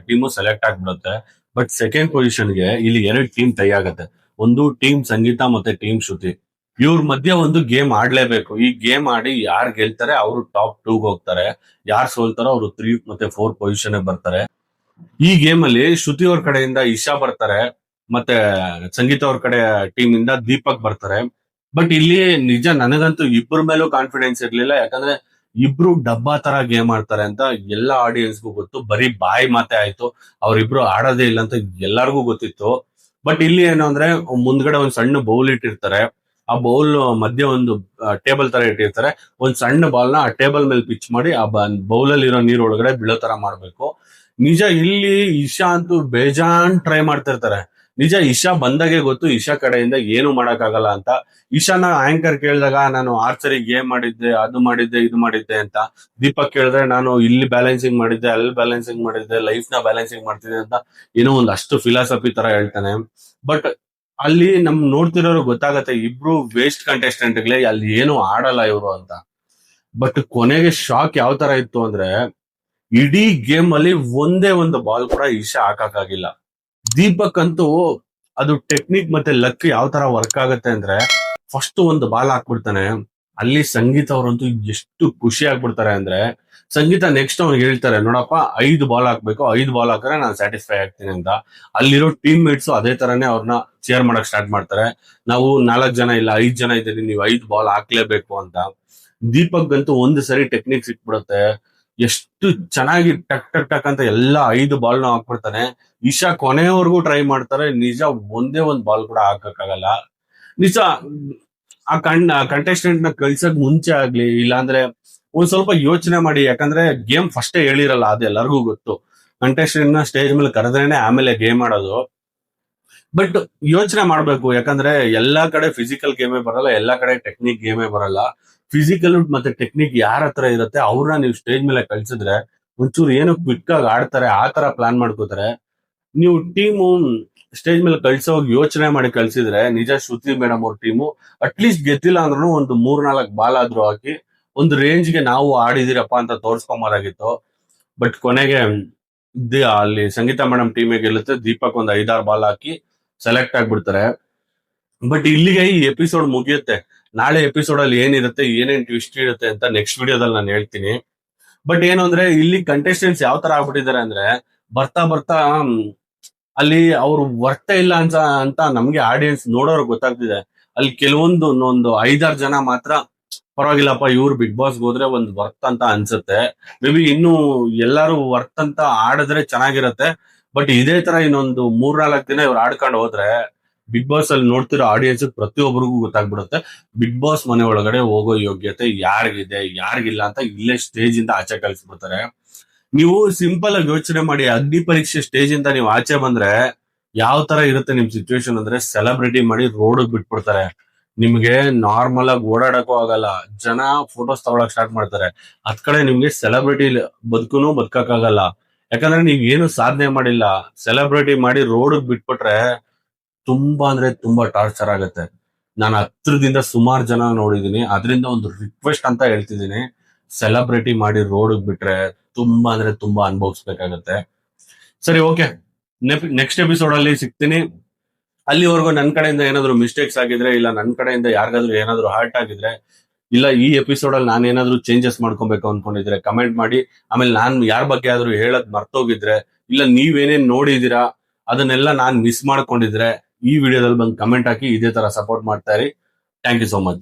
ಟೀಮು ಸೆಲೆಕ್ಟ್ ಆಗ್ಬಿಡುತ್ತೆ. ಬಟ್ ಸೆಕೆಂಡ್ ಪೊಸಿಷನ್ಗೆ ಇಲ್ಲಿ 2 ಟೀಮ್ ಟೈ ಆಗತ್ತೆ. ಒಂದು ಟೀಮ್ ಸಂಗೀತ ಮತ್ತೆ ಟೀಮ್ ಶ್ರುತಿ. ಇವ್ರ ಮಧ್ಯೆ ಒಂದು ಗೇಮ್ ಆಡ್ಲೇಬೇಕು. ಈ ಗೇಮ್ ಆಡಿ ಯಾರು ಗೆಲ್ತಾರೆ ಅವರು ಟಾಪ್ 2 ಹೋಗ್ತಾರೆ. ಯಾರು ಸೋಲ್ತಾರೋ ಅವರು 3 ಮತ್ತೆ 4 ಪೊಸಿಷನ್ ಬರ್ತಾರೆ. ಈ ಗೇಮ್ ಅಲ್ಲಿ ಶ್ರುತಿ ಅವ್ರ ಕಡೆಯಿಂದ ಇಶಾ ಬರ್ತಾರೆ, ಮತ್ತೆ ಸಂಗೀತ ಅವ್ರ ಕಡೆ ಟೀಮ್ ಇಂದ ದೀಪಕ್ ಬರ್ತಾರೆ. ಬಟ್ ಇಲ್ಲಿ ನಿಜ ನನಗಂತೂ ಇಬ್ಬರ ಮೇಲೂ ಕಾನ್ಫಿಡೆನ್ಸ್ ಇರ್ಲಿಲ್ಲ. ಯಾಕಂದ್ರೆ ಇಬ್ರು ಡಬ್ಬಾ ತರ ಗೇಮ್ ಆಡ್ತಾರೆ ಅಂತ ಎಲ್ಲಾ ಆಡಿಯನ್ಸ್ಗೂ ಗೊತ್ತು. ಬರೀ ಬಾಯಿ ಮಾತೆ ಆಯ್ತು, ಅವ್ರಿಬ್ರು ಆಡೋದೇ ಇಲ್ಲ ಅಂತ ಎಲ್ಲಾರ್ಗೂ ಗೊತ್ತಿತ್ತು. ಬಟ್ ಇಲ್ಲಿ ಏನು ಅಂದ್ರೆ, ಮುಂದ್ಗಡೆ ಒಂದ್ ಸಣ್ಣ ಬೌಲ್ ಇಟ್ಟಿರ್ತಾರೆ. ಆ ಬೌಲ್ ಮಧ್ಯೆ ಒಂದು ಟೇಬಲ್ ತರ ಇಟ್ಟಿರ್ತಾರೆ. ಒಂದ್ ಸಣ್ಣ ಬಾಲ್ ನ ಆ ಟೇಬಲ್ ಮೇಲೆ ಪಿಚ್ ಮಾಡಿ ಆ ಬೌಲ್ ಅಲ್ಲಿ ಇರೋ ನೀರ್ ಒಳಗಡೆ ಬೀಳೋ ತರ ಮಾಡ್ಬೇಕು. ನಿಜ ಇಲ್ಲಿ ಇಶಾ ಅಂತೂ ಬೇಜಾನ್ ಟ್ರೈ ಮಾಡ್ತಿರ್ತಾರೆ. ನಿಜ ಇಶಾ ಬಂದಾಗೆ ಗೊತ್ತು ಇಶಾ ಕಡೆಯಿಂದ ಏನು ಮಾಡಕ್ಕಾಗಲ್ಲ ಅಂತ. ಇಶಾನ ಆಂಕರ್ ಕೇಳಿದಾಗ ನಾನು ಆರ್ಚರಿ ಗೇಮ್ ಮಾಡಿದ್ದೆ, ಅದು ಮಾಡಿದ್ದೆ, ಇದು ಮಾಡಿದ್ದೆ ಅಂತ. ದೀಪಕ್ ಕೇಳಿದ್ರೆ ನಾನು ಇಲ್ಲಿ ಬ್ಯಾಲೆನ್ಸಿಂಗ್ ಮಾಡಿದ್ದೆ, ಅಲ್ಲಿ ಬ್ಯಾಲೆನ್ಸಿಂಗ್ ಮಾಡಿದ್ದೆ, ಲೈಫ್ ನ ಬ್ಯಾಲೆನ್ಸಿಂಗ್ ಮಾಡ್ತಿದ್ದೆ ಅಂತ ಏನೋ ಒಂದ್ ಅಷ್ಟು ಫಿಲಾಸಫಿ ತರ ಹೇಳ್ತಾನೆ. ಬಟ್ ಅಲ್ಲಿ ನಮ್ ನೋಡ್ತಿರೋರು ಗೊತ್ತಾಗತ್ತೆ ಇಬ್ರು ವೇಸ್ಟ್ ಕಂಟೆಸ್ಟೆಂಟ್ಗಳೇ, ಅಲ್ಲಿ ಏನು ಆಡಲ್ಲ ಇವರು ಅಂತ. ಬಟ್ ಕೊನೆಗೆ ಶಾಕ್ ಯಾವ ತರ ಇತ್ತು ಅಂದ್ರೆ, ಇಡೀ ಗೇಮ್ ಅಲ್ಲಿ ಒಂದೇ ಒಂದು ಬಾಲ್ ಕೂಡ ಇಶಾ ಹಾಕಕ್ಕಾಗಿಲ್ಲ. ದೀಪಕ್ ಅಂತೂ ಅದು ಟೆಕ್ನಿಕ್ ಮತ್ತೆ ಲಕ್ ಯಾವ ತರ ವರ್ಕ್ ಆಗತ್ತೆ ಅಂದ್ರೆ, ಫಸ್ಟ್ ಒಂದು ಬಾಲ್ ಹಾಕ್ಬಿಡ್ತಾನೆ. ಅಲ್ಲಿ ಸಂಗೀತ ಅವರಂತೂ ಎಷ್ಟು ಖುಷಿ ಆಗ್ಬಿಡ್ತಾರೆ ಅಂದ್ರೆ, ಸಂಗೀತ ನೆಕ್ಸ್ಟ್ ಅವ್ನಿಗೆ ಹೇಳ್ತಾರೆ, ನೋಡಪ್ಪ 5 ಬಾಲ್ ಹಾಕ್ಬೇಕು, 5 ಬಾಲ್ ಹಾಕಿದ್ರೆ ನಾನು ಸ್ಯಾಟಿಸ್ಫೈ ಆಗ್ತೀನಿ ಅಂತ. ಅಲ್ಲಿರೋ ಟೀಮ್ ಮೇಟ್ಸ್ ಅದೇ ತರನೇ ಅವ್ರನ್ನ ಚೇರ್ ಮಾಡಕ್ ಸ್ಟಾರ್ಟ್ ಮಾಡ್ತಾರೆ. ನಾವು 4 ಜನ ಇಲ್ಲ 5 ಜನ ಇದ್ದೀರಿ, ನೀವು 5 ಬಾಲ್ ಹಾಕ್ಲೇಬೇಕು ಅಂತ. ದೀಪಕ್ ಅಂತೂ ಒಂದು ಸರಿ ಟೆಕ್ನಿಕ್ ಸಿಕ್ಬಿಡುತ್ತೆ. ಎಷ್ಟು ಚೆನ್ನಾಗಿ ಟಕ್ ಟಕ್ ಟಕ್ ಅಂತ ಎಲ್ಲ 5 ಬಾಲ್ ನ ಹಾಕ್ಬಿಡ್ತಾನೆ. ಇಶಾ ಕೊನೆಯವರೆಗೂ ಟ್ರೈ ಮಾಡ್ತಾರೆ. ನಿಜ ಒಂದೇ ಒಂದ್ ಬಾಲ್ ಕೂಡ ಹಾಕಕ್ಕಾಗಲ್ಲ. ನಿಜ ಆ ಕಂಟೆಸ್ಟೆಂಟ್ ನ ಕಳ್ಸಕ್ ಮುಂಚೆ ಆಗ್ಲಿ, ಇಲ್ಲಾಂದ್ರೆ ಒಂದ್ ಸ್ವಲ್ಪ ಯೋಚನೆ ಮಾಡಿ. ಯಾಕಂದ್ರೆ ಗೇಮ್ ಫಸ್ಟೇ ಹೇಳಿರಲ್ಲ, ಅದು ಎಲ್ಲರಿಗೂ ಗೊತ್ತು. ಕಂಟೆಸ್ಟೆಂಟ್ ನ ಸ್ಟೇಜ್ ಮೇಲೆ ಕರೆದ್ರೇನೆ ಆಮೇಲೆ ಗೇಮ್ ಆಡೋದು. ಬಟ್ ಯೋಚನೆ ಮಾಡ್ಬೇಕು, ಯಾಕಂದ್ರೆ ಎಲ್ಲಾ ಕಡೆ ಫಿಸಿಕಲ್ ಗೇಮೇ ಬರಲ್ಲ, ಎಲ್ಲಾ ಕಡೆ ಟೆಕ್ನಿಕ್ ಗೇಮೇ ಬರಲ್ಲ. ಫಿಸಿಕಲ್ ಮತ್ತೆ ಟೆಕ್ನಿಕ್ ಯಾರ ಹತ್ರ ಇರುತ್ತೆ ಅವ್ರನ್ನ ನೀವು ಸ್ಟೇಜ್ ಮೇಲೆ ಕಳ್ಸಿದ್ರೆ ಒಂಚೂರು ಏನೋ ಕ್ವಿಕ್ ಆಗಿ ಆಡ್ತಾರೆ, ಆ ತರ ಪ್ಲಾನ್ ಮಾಡ್ಕೋತಾರೆ. ನೀವು ಟೀಮು ಸ್ಟೇಜ್ ಮೇಲೆ ಕಳ್ಸೋಗಿ ಯೋಚನೆ ಮಾಡಿ ಕಳ್ಸಿದ್ರೆ ನಿಜ ಶ್ರುತಿ ಮೇಡಮ್ ಅವ್ರ ಟೀಮು ಅಟ್ಲೀಸ್ಟ್ ಗೆದ್ದಿಲ್ಲ ಅಂದ್ರೂ ಒಂದು 3-4 ಬಾಲ್ ಆದ್ರೂ ಹಾಕಿ ಒಂದು ರೇಂಜ್ಗೆ ನಾವು ಆಡಿದಿರಪ್ಪ ಅಂತ ತೋರ್ಸ್ಕೊಂಬಾರಾಗಿತ್ತು. ಬಟ್ ಕೊನೆಗೆ ಅಲ್ಲಿ ಸಂಗೀತ ಮೇಡಮ್ ಟೀಮೇ ಗೆಲ್ಲುತ್ತೆ. ದೀಪಕ್ ಒಂದು 5-6 ಬಾಲ್ ಹಾಕಿ ಸೆಲೆಕ್ಟ್ ಆಗ್ಬಿಡ್ತಾರೆ. ಬಟ್ ಇಲ್ಲಿಗೆ ಈ ಎಪಿಸೋಡ್ ಮುಗಿಯುತ್ತೆ. ನಾಳೆ ಎಪಿಸೋಡ್ ಅಲ್ಲಿ ಏನಿರುತ್ತೆ, ಏನೇನ್ ಟ್ವಿಸ್ಟ್ ಇರುತ್ತೆ ಅಂತ ನೆಕ್ಸ್ಟ್ ವಿಡಿಯೋದಲ್ಲಿ ನಾನು ಹೇಳ್ತೀನಿ. ಬಟ್ ಏನು ಅಂದ್ರೆ, ಇಲ್ಲಿ ಕಂಟೆಸ್ಟೆಂಟ್ಸ್ ಯಾವ ತರ ಆಗ್ಬಿಟ್ಟಿದ್ದಾರೆ ಅಂದ್ರೆ, ಬರ್ತಾ ಬರ್ತಾ ಅಲ್ಲಿ ಅವ್ರು ವರ್ತ ಇಲ್ಲ ಅಂತ ನಮ್ಗೆ ಆಡಿಯನ್ಸ್ ನೋಡೋರು ಗೊತ್ತಾಗ್ತಿದೆ. ಅಲ್ಲಿ ಕೆಲವೊಂದು ಒಂದು 5-6 ಜನ ಮಾತ್ರ ಪರವಾಗಿಲ್ಲಪ್ಪ, ಇವ್ರು ಬಿಗ್ ಬಾಸ್ ಹೋದ್ರೆ ಒಂದು ವರ್ತ್ ಅಂತ ಅನ್ಸುತ್ತೆ. ಮೇ ಬಿ ಇನ್ನು ಎಲ್ಲಾರು ವರ್ತ್ ಅಂತ ಆಡಿದ್ರೆ ಚೆನ್ನಾಗಿರತ್ತೆ. ಬಟ್ ಇದೇ ತರ ಇನ್ನೊಂದು 3-4 ದಿನ ಇವ್ರು ಆಡ್ಕೊಂಡು ಹೋದ್ರೆ ಬಿಗ್ ಬಾಸ್ ಅಲ್ಲಿ ನೋಡ್ತಿರೋ ಆಡಿಯನ್ಸ್ ಪ್ರತಿಯೊಬ್ಬರಿಗೂ ಗೊತ್ತಾಗ್ಬಿಡುತ್ತೆ ಬಿಗ್ ಬಾಸ್ ಮನೆ ಒಳಗಡೆ ಹೋಗೋ ಯೋಗ್ಯತೆ ಯಾರಿಗಿದೆ ಯಾರಿಗಿಲ್ಲ ಅಂತ. ಇಲ್ಲೇ ಸ್ಟೇಜ್ ಇಂದ ಆಚೆ ಕಳಿಸ್ಬಿಡ್ತಾರೆ. ನೀವು ಸಿಂಪಲ್ ಆಗಿ ಯೋಚನೆ ಮಾಡಿ, ಅಗ್ನಿ ಪರೀಕ್ಷೆ ಸ್ಟೇಜ್ ಇಂದ ನೀವು ಆಚೆ ಬಂದ್ರೆ ಯಾವ ತರ ಇರುತ್ತೆ ನಿಮ್ ಸಿಚುವೇಶನ್ ಅಂದ್ರೆ ಸೆಲೆಬ್ರಿಟಿ ಮಾಡಿ ರೋಡ್ ಬಿಟ್ಬಿಡ್ತಾರೆ. ನಿಮ್ಗೆ ನಾರ್ಮಲ್ ಆಗಿ ಓಡಾಡಕ್ಕೂ ಆಗಲ್ಲ, ಜನ ಫೋಟೋಸ್ ತಗೊಳಕ್ ಸ್ಟಾರ್ಟ್ ಮಾಡ್ತಾರೆ. ಅದ್ ಕಡೆ ನಿಮ್ಗೆ ಸೆಲೆಬ್ರಿಟಿ ಬದುಕುನು ಬದುಕಕ್ಕಾಗಲ್ಲ, ಯಾಕಂದ್ರೆ ನೀವ್ ಏನು ಸಾಧನೆ ಮಾಡಿಲ್ಲ. ಸೆಲೆಬ್ರಿಟಿ ಮಾಡಿ ರೋಡ್ ಬಿಟ್ಬಿಟ್ರೆ ತುಂಬಾ ಅಂದ್ರೆ ತುಂಬಾ ಟಾರ್ಚರ್ ಆಗತ್ತೆ. ನಾನು ಹತ್ರದಿಂದ ಸುಮಾರು ಜನ ನೋಡಿದೀನಿ, ಅದರಿಂದ ಒಂದು ರಿಕ್ವೆಸ್ಟ್ ಅಂತ ಹೇಳ್ತಿದ್ದೀನಿ, ಸೆಲೆಬ್ರಿಟಿ ಮಾಡಿ ರೋಡ್ ಬಿಟ್ರೆ ತುಂಬಾ ಅಂದ್ರೆ ತುಂಬಾ ಅನುಭವಿಸ್ಬೇಕಾಗತ್ತೆ. ಸರಿ, ಓಕೆ, ನೆಕ್ಸ್ಟ್ ಎಪಿಸೋಡ್ ಅಲ್ಲಿ ಸಿಗ್ತೀನಿ. ಅಲ್ಲಿವರೆಗೂ ನನ್ನ ಕಡೆಯಿಂದ ಏನಾದ್ರು ಮಿಸ್ಟೇಕ್ಸ್ ಆಗಿದ್ರೆ, ಇಲ್ಲ ನನ್ನ ಕಡೆಯಿಂದ ಯಾರಿಗಾದ್ರೂ ಏನಾದ್ರು ಹರ್ಟ್ ಆಗಿದ್ರೆ, ಇಲ್ಲ ಈ ಎಪಿಸೋಡ್ ಅಲ್ಲಿ ನಾನು ಏನಾದ್ರು ಚೇಂಜಸ್ ಮಾಡ್ಕೊಬೇಕು ಅನ್ಕೊಂಡಿದ್ರೆ ಕಮೆಂಟ್ ಮಾಡಿ. ಆಮೇಲೆ ನಾನು ಯಾರ ಬಗ್ಗೆ ಆದ್ರೂ ಹೇಳದ್ ಮರ್ತೋಗಿದ್ರೆ, ಇಲ್ಲ ನೀವೇನೇನ್ ನೋಡಿದೀರಾ ಅದನ್ನೆಲ್ಲ ನಾನ್ ಮಿಸ್ ಮಾಡ್ಕೊಂಡಿದ್ರೆ ಈ ವಿಡಿಯೋದಲ್ಲಿ ಬಂದು ಕಮೆಂಟ್ ಹಾಕಿ ಇದೇ ತರ ಸಪೋರ್ಟ್ ಮಾಡ್ತಾ ಇರಿ. Thank you so much.